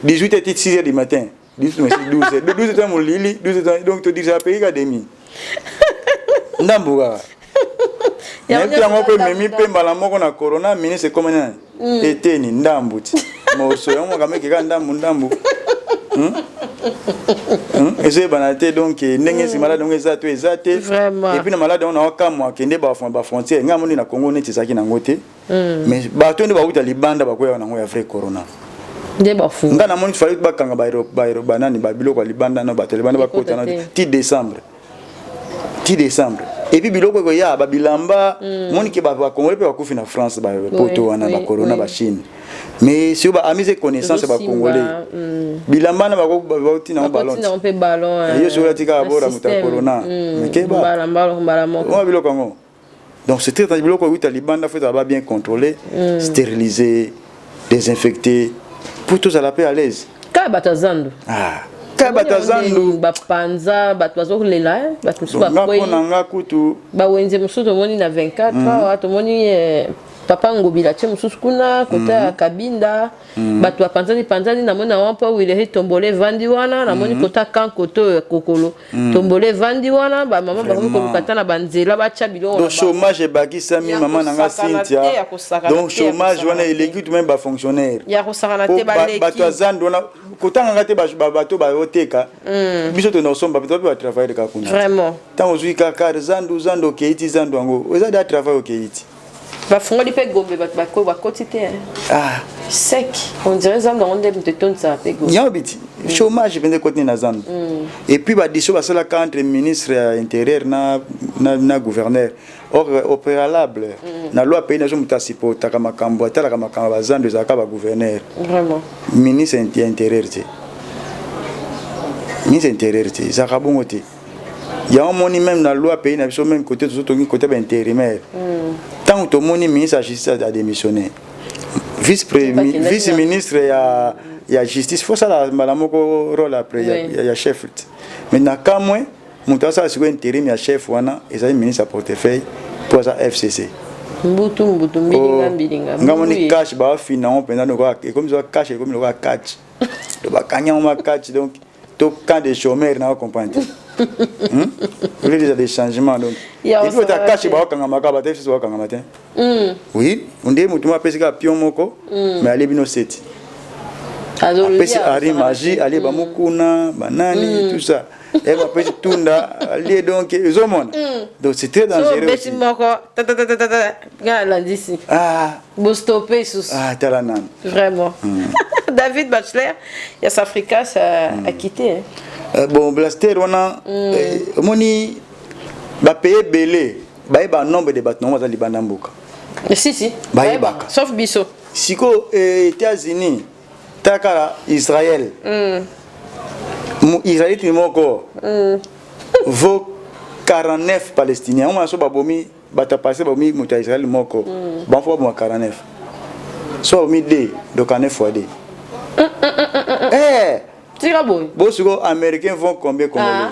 Speaker 2: 18 heures 6 heures du matin 18 moins 6 12 heures 12 heures mon lili 12 heures donc tu dis ça pays ka demi ndambuka ya ngo pe memi pe mbala moko na corona mini c'est comme ça eteni ndambuti moso yango kameke ka ndambu et c'est banalité donc ndenge si malade donc ezate et puis na malade on a kamwa kende ba frontière ngamoni na Congo neti saki na ngote mais ba tonde ba uta libanda ba koya na ngo ya vrai corona
Speaker 3: nde ba fu
Speaker 2: ngana moni fali ba kanga ba banani ba biloko libanda na ba libanda ba kota na ti décembre et puis biloko ko ya ba bilamba moni ke ba Congo pe ba kufi na France ba poto wana ba corona ba Chine mais si ba amise connaissance ba Congolais bilamba na ba tina ballon yo so la tika bora muta corona mais ke ba balamba biloko ngo donc c'est très biloko ko libanda faut ba bien contrôler stériliser désinfecter pour tous à la paix à l'aise
Speaker 3: ka batazando
Speaker 2: batazandu
Speaker 3: bapanza batwazo kulela batusu
Speaker 2: bakona kutu
Speaker 3: bawenze musuto moni na 24 wato moni papa ngobila tche mususu kuna kota kabinda batu panzani na mona wampa wile tombole vandi wana na moni kota kan koto kokolo tombole vandi wana ba mama ba ko kata na banzela ba chabilo
Speaker 2: donc chômage bakisami mama nanga Cynthia donc chômage wana ilégit même ba fonctionnaire
Speaker 3: ya ko sakana te ba leki
Speaker 2: batazandu wana kota nganga te ba bato ba oteka biso to no somba peut ba travailler ka kuna
Speaker 3: vraiment
Speaker 2: tant ozui ka zandu keiti zandu ngo oza da travail au keiti
Speaker 3: ba fongo di pe gombe ba quotité sec on dirait ça dans on de ton ça pe gombe
Speaker 2: yabiti chômage vende côté na zandu et puis ba diso ba sala entre ministre intérieur na gouverneur or au préalable na loi pays nazo mutasipo takama kambo tala kama kama zandu za ka ba gouverneur
Speaker 3: vraiment
Speaker 2: ministre intérieur ça ka bongo te il y a un moni même dans la loi pays na biso même côté côté intérimaire tant que moni ministre de justice a démissionné vice ministre il y a justice faut ça la malamoko rôle après il y a chef maintenant quand moi monta ça sur intérim il y a chef wana et ça ministre à portefeuille pour ça FCC
Speaker 3: mbutu bilinga
Speaker 2: ngamoni cash ba fina on pendant et comme ça cash comme le catch de ba kanya on catch donc tout quand des chômeurs na comprendre il y a des changements donc il faut ta cacher ba kanga makaba te fiso kanga matin oui on dit mutu ma pesika pion moko mais ali bino seti apesi ari magie ali ba mukuna banani tout ça et ba pesi tunda ali donc ezomona donc c'est très dangereux
Speaker 3: beti moko ga landisi bo stopper sous
Speaker 2: talanan
Speaker 3: vraiment David Bachelor ya Africa ça a quitté
Speaker 2: bon blaster wana moni ba payer belé ba nombre de bateaux dans libanda mboka
Speaker 3: si
Speaker 2: ba
Speaker 3: sauf biso
Speaker 2: siko États-Unis taka Israël Israël timoko vaut 49 palestiniens on so ba bomi bata passer ba bomi muta Israël moko ba fo ba 49 so mi d donc 9 fois d
Speaker 3: tira boy
Speaker 2: bosugo américains vont combien congolais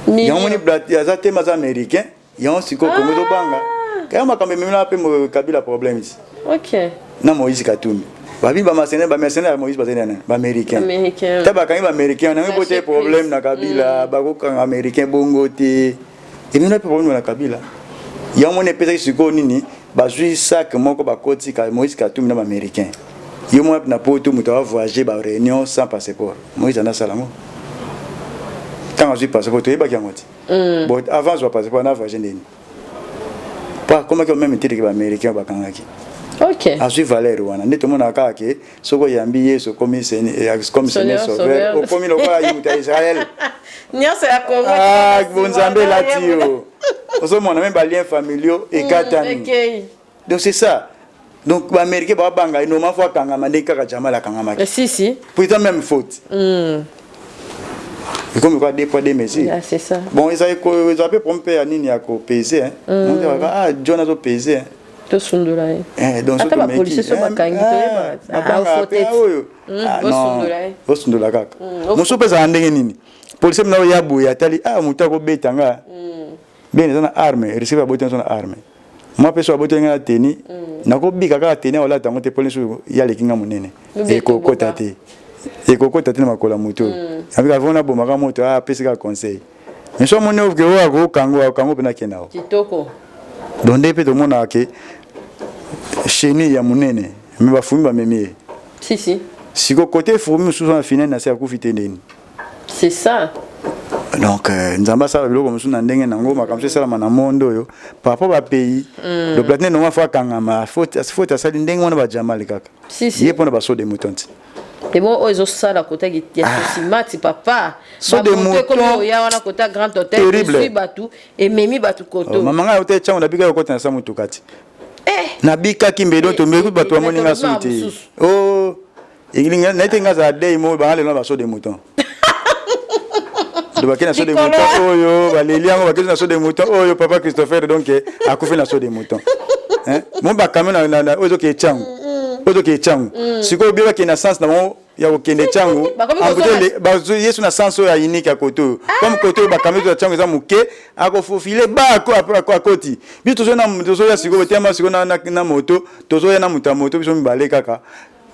Speaker 2: yamoni blati azate mas américain yon siko kongo do banga kama kama memela pe mo kabila problème ici
Speaker 3: OK
Speaker 2: na Moïse Katumbi babi ba mercenaire Moïse bazena ba américain taba kan ba américain na ngote problème na kabila ba ko kan américain bongo te et même problème na kabila yamoni pesa siko nini ba jui sac moko ba koti ka Moïse Katumbi na ba américain yo moi na poto muta voyager ba réunion sans passeport Moïse na salamo tant que je passe pour toi, il y a un bon avant je passe pour un voyage n'eni pas comment que même été que américain ba kangaki
Speaker 3: OK
Speaker 2: a su valeur wana ne to mona ka ke soko yambi yeso comme sauveur au comme le quoi à Israël
Speaker 3: nyasa ya Congo
Speaker 2: bon Nzambe la tio oso mona même ba liens familiaux et katani donc c'est ça donc les Américains ba banga no ma fois kanga mande kaka jamala kanga maki
Speaker 3: si
Speaker 2: pourtant même faute et comme quoi des poids des mesures
Speaker 3: c'est ça
Speaker 2: bon ils avaient pompé à nini ya ko peser on dit Jonas au peser
Speaker 3: to sundola
Speaker 2: donc
Speaker 3: ata ba police so bakangi to ba faute
Speaker 2: bo sundola kaka muso pesa ndenge nini police mna ya buya tali muta ko betanga bien ils ont arme receive ba botenga na arme moi peso abotenga na teni nako bika kaka teni wala tango te police ya lekinga munene e ko kotate et koko tatine makola moto avec avant na bomaka moto pesika conseil mais so mon ouvre que kango pena kenao
Speaker 3: kitoko
Speaker 2: donde pe to mona ke cheni ya munene me ba fumi ba memie si ko côté fumi sous en finale na sa kufite ndeni
Speaker 3: c'est ça
Speaker 2: donc nzamba sala biloko musu na ndenge nango makamse sala na mondo yo par rapport ba pays le platine no fa kangama faut asali ndenge wana ba jamali kaka ye pona ba so de moutonti.
Speaker 3: Et bon, ils ont ça la côté qui est aussi papa.
Speaker 2: So de mouton.
Speaker 3: Il y a un côté grand hôtel.
Speaker 2: Terrible.
Speaker 3: Batou et Mimi Batou Koto.
Speaker 2: Maman a hôtel tcha on a bika côté na samu tukati. Na bika kimbedo to meku bato amoni nga suti. Oh, ilinga na tenga za dei mo ba ngale na ba so de mouton. De bakina so de mouton oyo, ba leliango bakina so de mouton oyo papa Christopher donc akufi na so de mouton. Hein? Mon ba kamena na ozo ke changu. Ozo ke changu. Siko biba ke na sens na mo ya okende changu ambuto ba yesu na sanso ya unique ya koto comme koto ba kamezo changu za muke akofofile ba ko akoti bi tozo na tozo ya siko tema siko na moto tozo ya na muta moto biso mibale kaka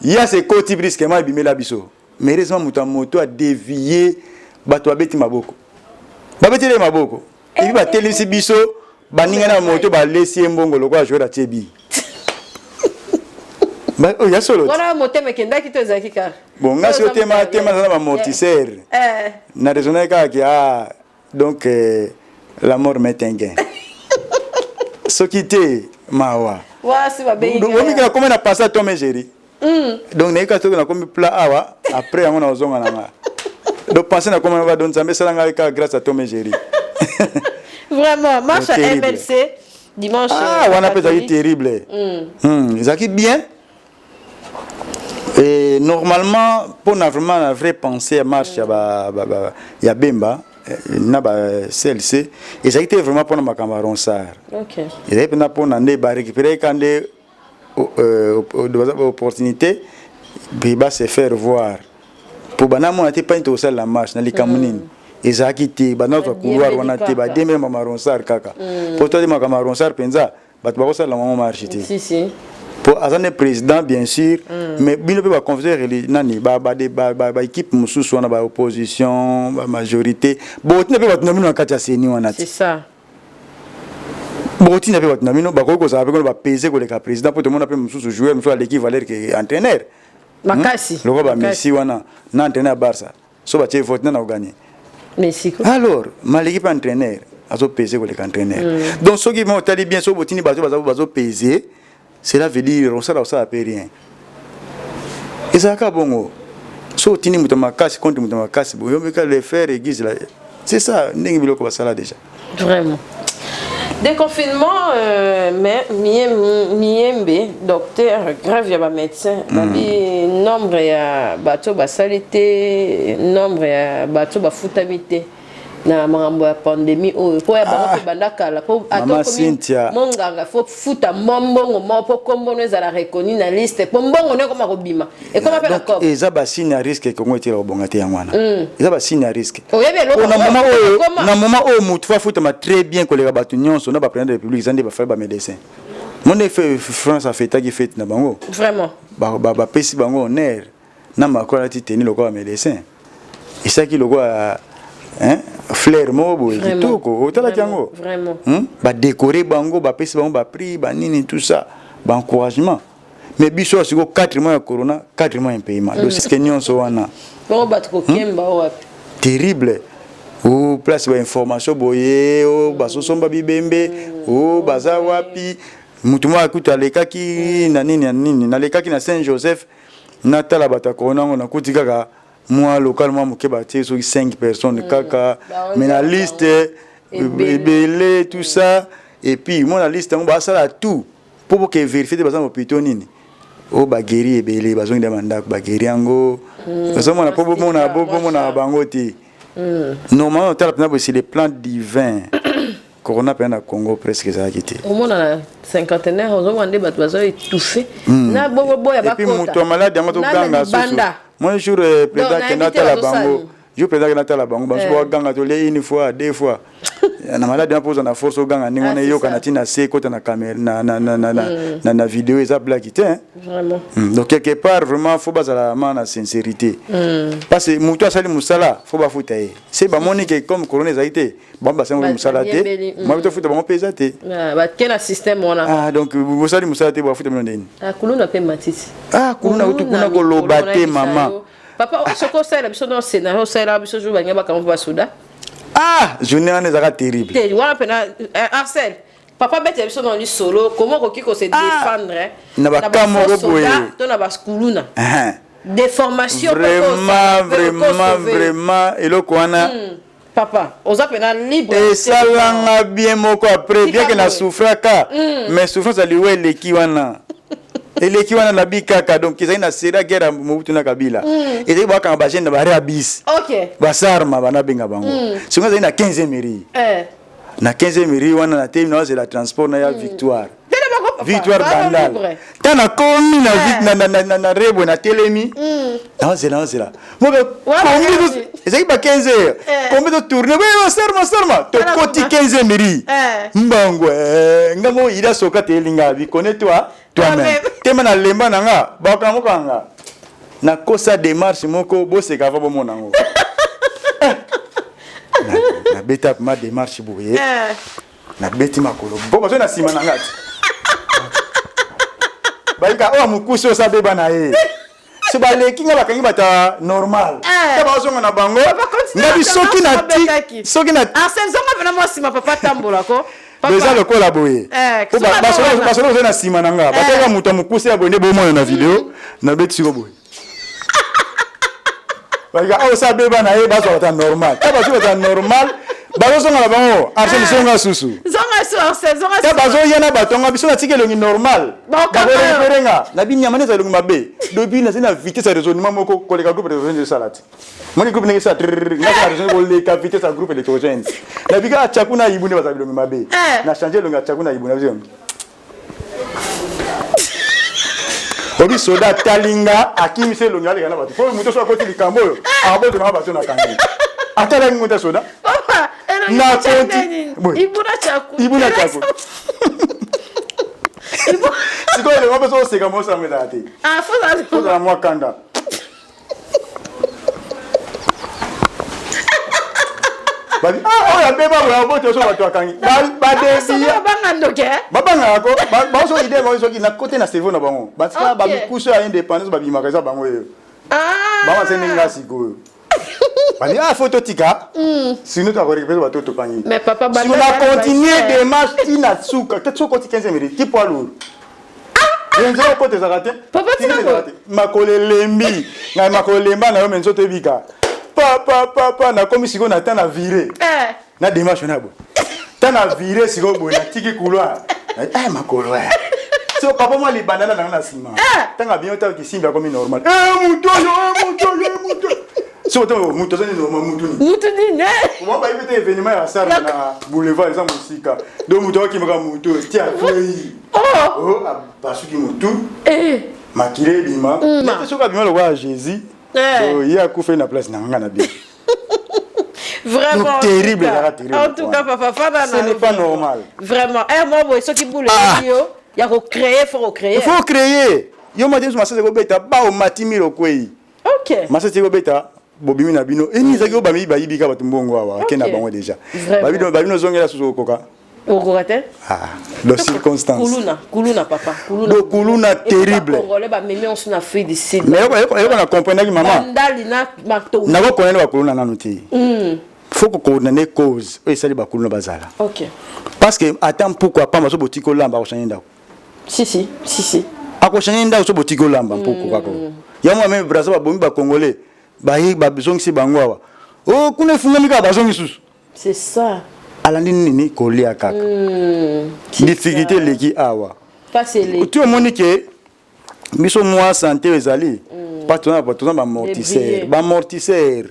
Speaker 2: ya se koti brusquement bimela biso mais heureusement muta moto a dévié bato abeti maboko babeti maboko et puis ba telisi biso baninga na moto ba lesi mbongo lokwa jouer la tiebi. Bah, oh, il y a solo.
Speaker 3: Voilà, mon thème qui est to ezaki ka.
Speaker 2: Bon, nga si thème na amortisseur. Na raisonner ka donc la mort met un gain. Ce qui était mawa.
Speaker 3: Wa si ba bengi.
Speaker 2: Donc on mika comment na passer à Tom Jerry. Donc na ka to na comme plat awa après on a ozonga na nga. Donc penser na comment va donner ça mais ça nga grâce à Tom Jerry.
Speaker 3: Vraiment, marche à MLC dimanche.
Speaker 2: On appelle ça terrible. Ils acquis bien. Et normalement, pour vraiment la vraie pensée à marche, il y a Bemba, il y a CLC, et ça a été vraiment pour nos camarades Sar.
Speaker 3: Ok.
Speaker 2: Et ça a été pour nous récupérer quand des opportunités, puis il se faire voir. Pour nous, on n'était pas intéressé à la marche, dans les camonines. Et ça a quitté, notre couloir, on a été, des mêmes camarades Sar, kaka. Pour toi, des camarades Sar, pensa, bah tu vas voir la maman marche.
Speaker 3: Si.
Speaker 2: Pour Azane président bien sûr mais bino peut pas confier nani ba équipe musu soit na opposition ba majorité boti na peut pas nomino kati ya seni wana
Speaker 3: c'est ça
Speaker 2: boti na peut pas nomino ba ko ça avec ba peser ko le président pour tout le monde peut musu jouer musu à l'équivalent que entraîneur
Speaker 3: makasi
Speaker 2: le ba Messi wana na entraîneur Barça so ba tie vote na gagner
Speaker 3: Messi
Speaker 2: alors mal équipe entraîneur azo peser ko le entraîneur donc ceux qui vont tali bien so boti ba peser. Cela veut dire on ça peut rien. Et ça ka bongo. So tini mutamaka contre mutamaka bo yo meka le faire église là. C'est ça ndenge biloko basala déjà.
Speaker 3: Vraiment. Déconfinement miembe docteur grève ya ba médecin babi nombre ya bato basalité nombre ya bato bafutamité na mambo ya pandémie po ya bango bandaka la po atoko monganga fo futa mbongo mo po kombono ezala reconnu na liste po mbongo ne koma kobima e koma pe d'accord
Speaker 2: eza ba signe à risque ko ngoti la bongate yangwana eza ba signe à risque na moment o mutu fa futa ma très bien ko lega batu nyonso na ba président de la république zande ba faire ba médecin mon effet France a fait tagi fait na bango
Speaker 3: vraiment
Speaker 2: ba pesi bango honneur na makola ti tenir le corps médecin et ça qui le quoi hein flair mobo kitoko otala kiango
Speaker 3: vraiment
Speaker 2: ba décorer bango ba pesi bango ba prix ba nini tout ça ba encouragement mais biso siko 4 mois ya corona 4 mois en paiement donc c'est que nyonso wana
Speaker 3: bon ba ko kemba wapi
Speaker 2: terrible ou place ba information boye o baso somba bibembe o baza wapi mutu mwa akuta lekaki na nini na lekaki na Saint Joseph natala batakona ngona kuti kaka moi localement moke batie so 5 personnes kaka mais la liste belé tout ça et puis moi la liste on ba ça tout pour que vérifier des bazan hôpitaux nini o bageri ebele bazongi de mandak bageri yango parce que mona po mona bango ti normalement c'est les plans divins corona pena Congo presque ça qui était
Speaker 3: au moins na cinquantenaire on va demander bato bazo étouffé na bongo boya bakota
Speaker 2: et puis muto malade yango to ganga susu moi jour président Kenata la bango je président Kenata la bango baso ganga to le une fois deux fois na malade na pose na force au ganga ni ngona yoka na tina se kota na caméra na vidéo ça blague hein
Speaker 3: vraiment
Speaker 2: donc quelque part vraiment faut baser la main na sincérité parce que muto asali musala faut ba futaye c'est ba monique comme corona ça été bon ba c'est musala té moi to futa ba pesa té
Speaker 3: ba quel système on a
Speaker 2: ah donc vous sali musala té ba futa ndeni
Speaker 3: ah kuluna pe matisi
Speaker 2: ah kuluna utukuna ko lobate mama
Speaker 3: papa soko ça la biso dans scénario ça la biso jo banya ba kampo ba souda
Speaker 2: ah journée on est terrible
Speaker 3: té wala pena Arcel papa bête biso dans le solo comment ko se défendre
Speaker 2: na ba kamoro boye
Speaker 3: to na ba kuluna des formations
Speaker 2: vraiment eloko wana
Speaker 3: papa oza pena libre
Speaker 2: et ça langa bien moko après bien que na souffraka mais souffrance aliwe leki wana eleki wana na bikaka donc ils na sera guerre Mobutu na Kabila et ils ba kan ba jeune ba réabis
Speaker 3: OK
Speaker 2: ba sarma bana benga bango singa na 15e mairie na 15e mairie wana na temi na la transport na ya victoire bandal tana komi na vite na rebo na telemi non c'est là moi combien c'est pas 15 heures combien de tourner oui sarma to koti 15e mairie mbango ngamo ida soka telinga bi connais-toi toi-même tema na lemba nanga bakamokanga na kosa démarche moko boseka va bomona ngo na beta ma démarche boye na beti makolo bo bazo na sima nanga baika o mukuso sa beba na ye se ba leki nga bakangi bata normal ta bazo na bango ngabi soki na
Speaker 3: Arsène zonga pena mo sima papa tambola ko
Speaker 2: déjà le collaborer parce que na sima nanga bateka muto mukuse abone bomo na vidéo na beti ko boye baika o sa beba na ye bazo bata normal ta bazo bata normal bazo na bango Arsène zonga susu zonga ta bazo yana batonga biso na tikelo ni normal barenga na binyama neza lungu mabe dobi na zina vitesse ya raisonnement moko koleka groupe de raisonnement de salati moni groupe ngi sa ngaka raisonnement koleka vitesse ya groupe électrogène na bika chakuna ibune bazabilo mabe na changer longa chakuna ibune biso obi soda talinga akimise longa le kana batu po muto so akoti likambo yo abo de na bato na kangi atala ngota soda
Speaker 3: papa
Speaker 2: na koti ibuna chaku siko le wapo so seka mo samwe date faut la moi kanda bali ya beba ya boto so bato akangi ba desia babanga ko ba so idée ba so ki na côté na cerveau na bango ba ska ba bikuso ya indépendance ba bimaka za bango yo ba ma sene ngasi ko bali photo tika sinon tu as récupéré bato to kangi
Speaker 3: mais papa
Speaker 2: si on a continué des matchs tinatsuka que tu côté 15e minute qui poids lourd Yenzo côté zakate
Speaker 3: papa tinako
Speaker 2: makole lembi ngai makole lemba na yo menzo te bika papa na komi siko na tana viré na démarche na bo tana viré siko bo na tiki couloir makolo so papa moi les bananas na sima tanga bien ta ki simba comme normal muto so to muto zani normal muto
Speaker 3: ni
Speaker 2: on va éviter événement à ça na boulevard ça musika do muto ki maka muto tia fei parce que muto makile bima mais so ka bima le roi Jésus il y a coup fait na place na ngana bien
Speaker 3: vraiment
Speaker 2: terrible
Speaker 3: en tout cas papa
Speaker 2: ce n'est pas normal
Speaker 3: vraiment moi boy so ki boule yo ya ko créer faut
Speaker 2: créer yo ma dit ma ko beta ba o matimiro kwei
Speaker 3: OK
Speaker 2: ma ko beta bobimi na bino eni zaki o bami ba yibika batu mbongo awa kena bango déjà babino zongela susu koka
Speaker 3: okokate
Speaker 2: dans circonstances
Speaker 3: kuluna papa
Speaker 2: kuluna terrible
Speaker 3: congolais ba meme on sur Afrique du Sud
Speaker 2: mais yo na comprendre ki maman
Speaker 3: ndali na mato
Speaker 2: na ko connaître ba kuluna nanu ti faut qu'on coordonne cause et ça les bakulu na bazala.
Speaker 3: OK.
Speaker 2: Parce que attends pourquoi pas maso botiko lamba ko changer ndako.
Speaker 3: Si.
Speaker 2: Ako changer ndako so botiko lamba pourquoi kako. Ya moi même Brazza ba bombi ba congolais ba yi ba besoin si bangwa. Oh kuna funga mika ba zongi susu.
Speaker 3: C'est ça.
Speaker 2: Alandi nini kolia kaka. Difficulté leki awa.
Speaker 3: Pas c'est les.
Speaker 2: Tu omoni ke biso moi santé ezali. Patona ba amortisseur.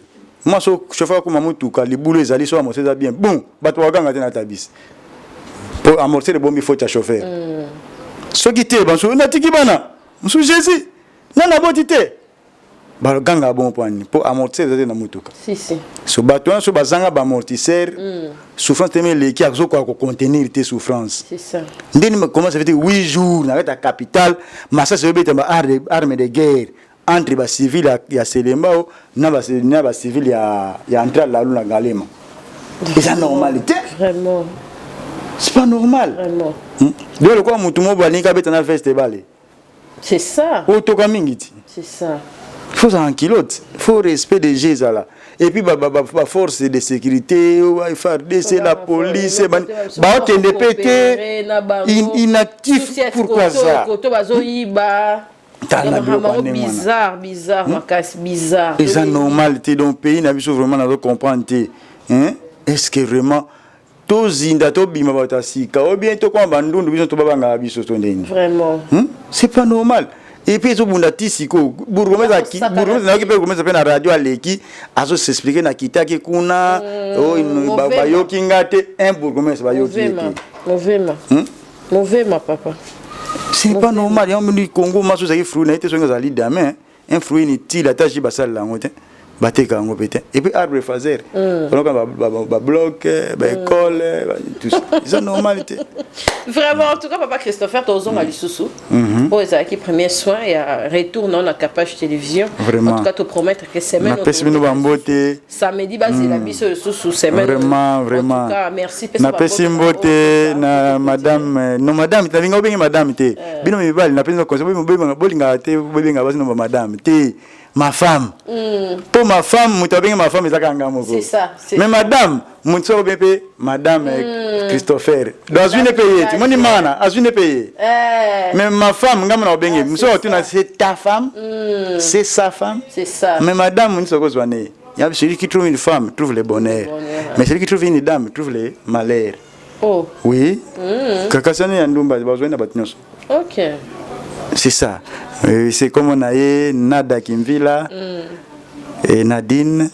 Speaker 2: Moi so chauffeur ko mamutuka libulo ezali so amortisseur bien. Bon, bato wakanga tena tabis. Pour amortir le bon il faut ta chauffeur. So kité banso na tiki bana. Musu Jésus. Na botité. Ba ganga bon point pour amortir na mutuka.
Speaker 3: Si.
Speaker 2: So bato so bazanga ba amortisseur. Souffrance teme leki azo ko contenir tes souffrances.
Speaker 3: C'est ça.
Speaker 2: Ndeni me commence à faire 8 jours na ta capitale, massa se beta ba arme de guerre entre ba civil ya Selembao na ba civil ya entrer la luna galema. Et ça normalité.
Speaker 3: Vraiment.
Speaker 2: C'est pas normal.
Speaker 3: Vraiment.
Speaker 2: De le quoi mutu mo balinga beta na festival.
Speaker 3: C'est ça.
Speaker 2: Otoka mingiti.
Speaker 3: C'est ça.
Speaker 2: Il faut en kilote, il faut respect des gens là. Et puis force de sécurité, FARDC, la police, bah on pété inactif. Pourquoi ça?
Speaker 3: Bizarre.
Speaker 2: Et ça normalité dans le pays n'a pas vraiment à comprendre. Hein? Est-ce que vraiment
Speaker 3: vraiment.
Speaker 2: C'est pas normal. Et puis, Bourgomèse n'a pas la radio à l'équipe, à s'expliquer na kita ki kuna, un Bourgomèse va
Speaker 3: mauvais, ma papa.
Speaker 2: C'est pas normal. Il y a un Congo, ma chose qui fruit, n'a été sur un fruit inutile, la tâche basale là, bateka ngo pété. Et puis arbre fazer. Donc ba bloc, ba école, tout ça. C'est normalité.
Speaker 3: Vraiment, en tout cas, papa Christopher, Tozon à l'Issoussou. Pour les qui premier soin et retour dans la capage télévision.
Speaker 2: Vraiment.
Speaker 3: En tout cas, te promettre que semaine. Samedi, basi la biso sous semaine.
Speaker 2: Vraiment.
Speaker 3: En tout cas, merci.
Speaker 2: Na pesi mbote na madame, no madame, ta linga obengi madame te. Bino mibali na pesi no conseil bolinga te, bolinga basi no madame te. Ma femme. Pour ma femme, ma femme
Speaker 3: c'est ça.
Speaker 2: Mais madame, madame Christopher. Dans une pays, tu m'as dit mana, à une pays. Mais ma femme, c'est ta femme, c'est sa femme.
Speaker 3: C'est ça.
Speaker 2: Mais madame, celui qui trouve une femme trouve le bonheur. Mais celui qui trouve une dame trouve le malheur.
Speaker 3: Oh.
Speaker 2: Oui.
Speaker 3: Ok.
Speaker 2: C'est ça. C'est comme on a eu Nada Kimvila et Nadine.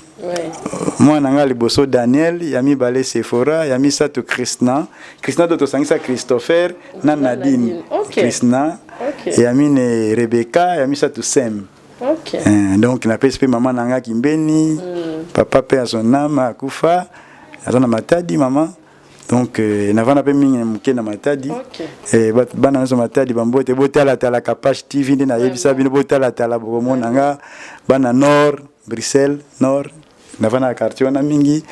Speaker 2: Moi, on a le Daniel, Yami Balé Sephora, Yami Sato Krishna d'autres ça Christopher, Nadine, Krishna, Yami Rebecca, Yami Sato Sem. Donc, on a PSP maman Nanga Kimbeni, papa père son âme, Akufa, Azana Matadi, maman. Donc navana pe mingi muke na matadi bana zo matadi bambote botala tala capage TV na yebisa bino botala tala bomona nga bana nord Bruxelles nord navana quartier na mingi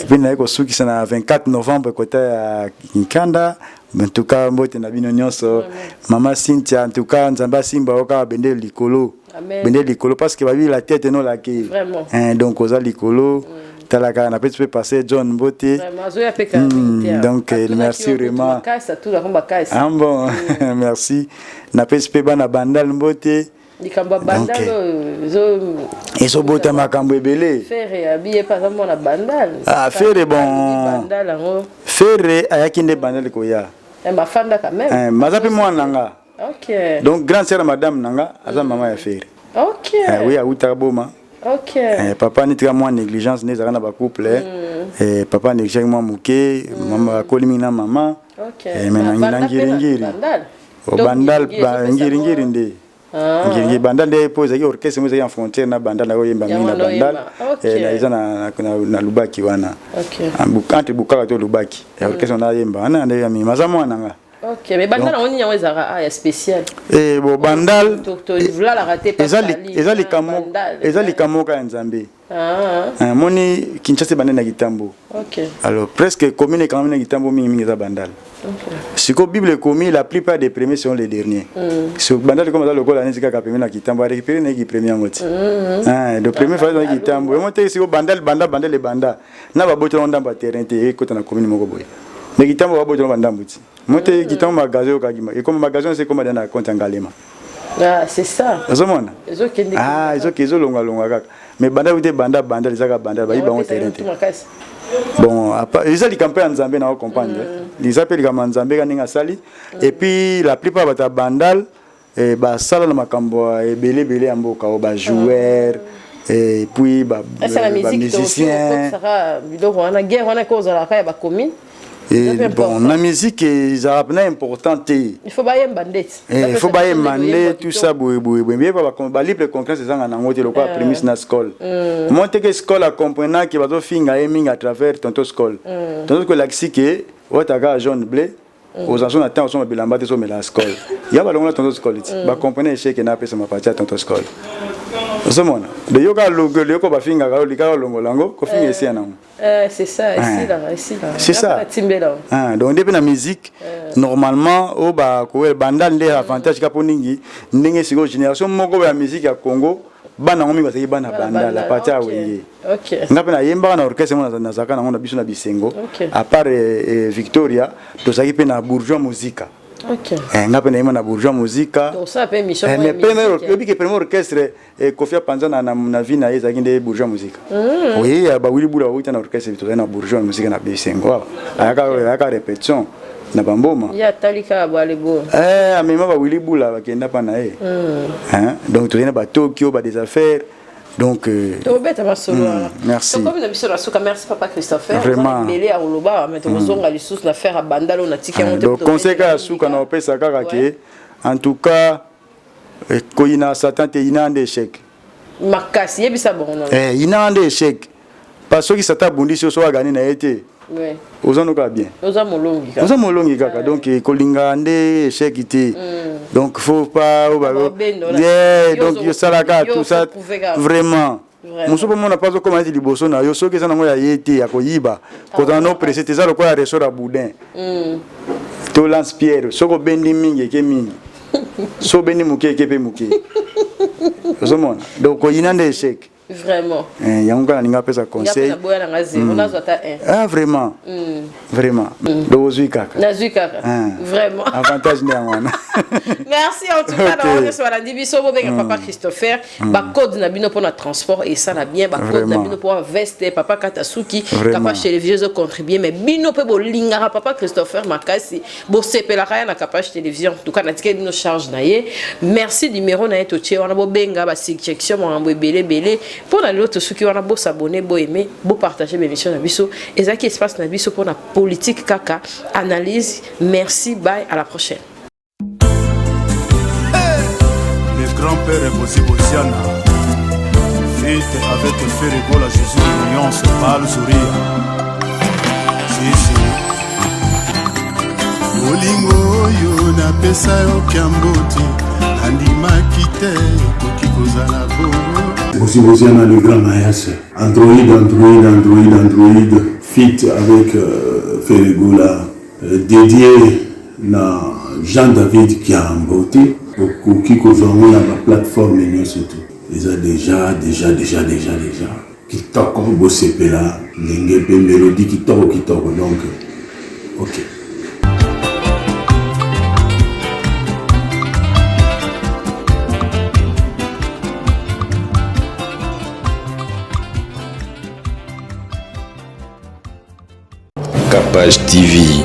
Speaker 2: bina ko suki sana 24 novembre kota ya Kinkanda en tout cas mbote na bino nyonso mama Cynthia en tout cas nzamba simba oka bende likolo parce que ba la tête non la qui donc oza likolo Talaka n'a pas pu passer John Mbote. Donc merci vraiment. Ah bon, merci. N'a pas pu bana bandal Mbote. Et so bota makambo ebele.
Speaker 3: Ferre habillé par exemple na bandal.
Speaker 2: Ah ferre bon. Ferre ayakinde bandal ko ya.
Speaker 3: Ma fanda quand même.
Speaker 2: Mazapi moi nanga.
Speaker 3: OK.
Speaker 2: Donc grande sœur madame nanga aza maman ya ferre.
Speaker 3: OK.
Speaker 2: Oui a utaboma.
Speaker 3: OK.
Speaker 2: Papa n'était moins négligence né zana ba couple. Papa négligence moi muke, maman kolimi na maman.
Speaker 3: OK.
Speaker 2: Mais ngiri. Bandal ba ngiri ndé. Ngiri bandal de pose ki orchestre mo en frontière na bandal na yemba mina bandal. Na izana na Lubaki wana.
Speaker 3: OK.
Speaker 2: Entre Bukaka to Lubaki. Orchestre na yemba na ndé mi mazamwa nanga.
Speaker 3: OK, mais bandal on y a un spécial.
Speaker 2: Et bon bandal
Speaker 3: voilà la raté pas.
Speaker 2: les kamoka nzambe.
Speaker 3: Ah.
Speaker 2: Moni Kinshasa bandal na Kitambo.
Speaker 3: OK.
Speaker 2: Alors presque commune quand même na Kitambo mingi za bandal.
Speaker 3: OK.
Speaker 2: Si ko Bible commis la plupart des premiers sont les derniers. Sur bandal comme ça le col anezi ka premier na Kitambo récupérer na ki premier ngoti. Le premier fois na Kitambo. Et monter si ko bandal les banda. Na ba boto ndamba terrain te ko na commune moko boy. Mais Kitambo ba boto ndamba ti. Monter Kitambo magasin au Kagima. Et comme magasin c'est comme dans la compte Ngalema.
Speaker 3: Ah, c'est ça.
Speaker 2: Ozomona. Ah, ils longa kaka. Mais banda uté banda les zaka banda ba iba on terrain. Bon, ils ont les campagnes en Zambie, on comprend. Ils appellent les Nzambé kaninga sali. Et puis la plupart bata bandal et ba sala na makambo et belé amboka o ba joueur et puis ba musicien.
Speaker 3: Ça donc on a guerre on a cause la ka ba commune.
Speaker 2: Et bon, la musique est importante.
Speaker 3: Il faut bailler bandette.
Speaker 2: Il faut bailler mandé tout ça bien pas libre concurrence ça na ngote le quoi prémisse na scole. Monter que scole a comprenant que va finga aiming à travers tonto scole. Tonto que l'axi que wataga jaune bleu aux anciens attend on bilamba te la scole. Ya ba longa tonto scole. Ba comprendre échec na pesa ma partie tonto scole. Ozomona. De yoga logo le ko ba finga ka lika longo lango ko finga esi na.
Speaker 3: C'est ça, ici là.
Speaker 2: C'est ça. Donc depuis la musique, normalement, au ba ko bandal les avantages ka poningi, ndenge siko génération moko ya musique ya Congo, bana ngomi ba bana bandal la partie a weye.
Speaker 3: OK.
Speaker 2: Ngape na yemba na orchestre na zaka na ngona biso na bisengo. À part Victoria, to saki pe na bourgeois musique.
Speaker 3: OK.
Speaker 2: Ngape na yemba na bourgeois musique.
Speaker 3: Donc ça peut mission.
Speaker 2: Mais premier orchestre Kofia Panza na vie na ezaki nde bourgeois musique. Oui, ba wili bula wuta na orchestre to na bourgeois musique na bisengo. Aka répétition na bamboma.
Speaker 3: Ya talika balebo.
Speaker 2: Amema ba wili bula bakenda pa na donc to na ba Tokyo ba des affaires. Donc merci.
Speaker 3: Comme na biso na suka merci papa Christopher.
Speaker 2: Vraiment.
Speaker 3: Belé a oloba mais to zonga lisusu na faire bandalo na tiki monte.
Speaker 2: Donc conseil ka suka na opesa kaka ke en tout cas koina Satan te ina nde échec.
Speaker 3: Makasi yebisa bon non.
Speaker 2: Ina nde échec. Parce que Satan bundi so gagner na été.
Speaker 3: Oui.
Speaker 2: Ozanuka bien. Ozamolongi kaka. Donc kolinga nde échec ité. Donc faut pas donc yo salaka tout ça vraiment. Musupo mona pas comment dire liboso na yo soki sana ngo ya yete ya koyiba. Ko no précité ça le quoi restaurant boudin. To lance pierre soko bendi mingi ke mingi. So bendi muke ke pe muke. Ozomona. Donc koyina nde échec.
Speaker 3: Vraiment.
Speaker 2: Yango na ninga pesa conseil. Vraiment. Vraiment. Do zui kaka.
Speaker 3: Na zui kaka. Vraiment.
Speaker 2: Avantage ni ngwana.
Speaker 3: Merci en tout cas d'avoir sur la division avec papa Christopher. Ba code na bino pour na transport et ça na bien ba code na bino pour veste papa Katasuki capable chez les vieux contribuer mais bino pe bolinga papa Christopher makasi bo sepela kaya na capable télévision en tout cas na tike bino charge na ye. Merci numéro na eto tie wana bo benga ba section mo ambo belé pour l'autre ceux qui ont beau s'abonner beau aimer beau partager l'émission na biso et ça qui espace na biso pour la politique kaka analyse. Merci, bye, à la prochaine.
Speaker 1: Le grand-père est Bosiana, fête avec Ferrego la Jésus l'Union se parle sourire.
Speaker 4: Olingo yo na pesa yo kiamboti andima kite kokikozala bongo.
Speaker 5: Bosiana le grand maître. Android, fit avec Ferrego la dédié na Jean-David Kiamboti kokikozala na plateforme et surtout. Ils ont déjà. Kitoko bosepela ndenge pe mélodie kitoko donc ok.
Speaker 6: Capage TV.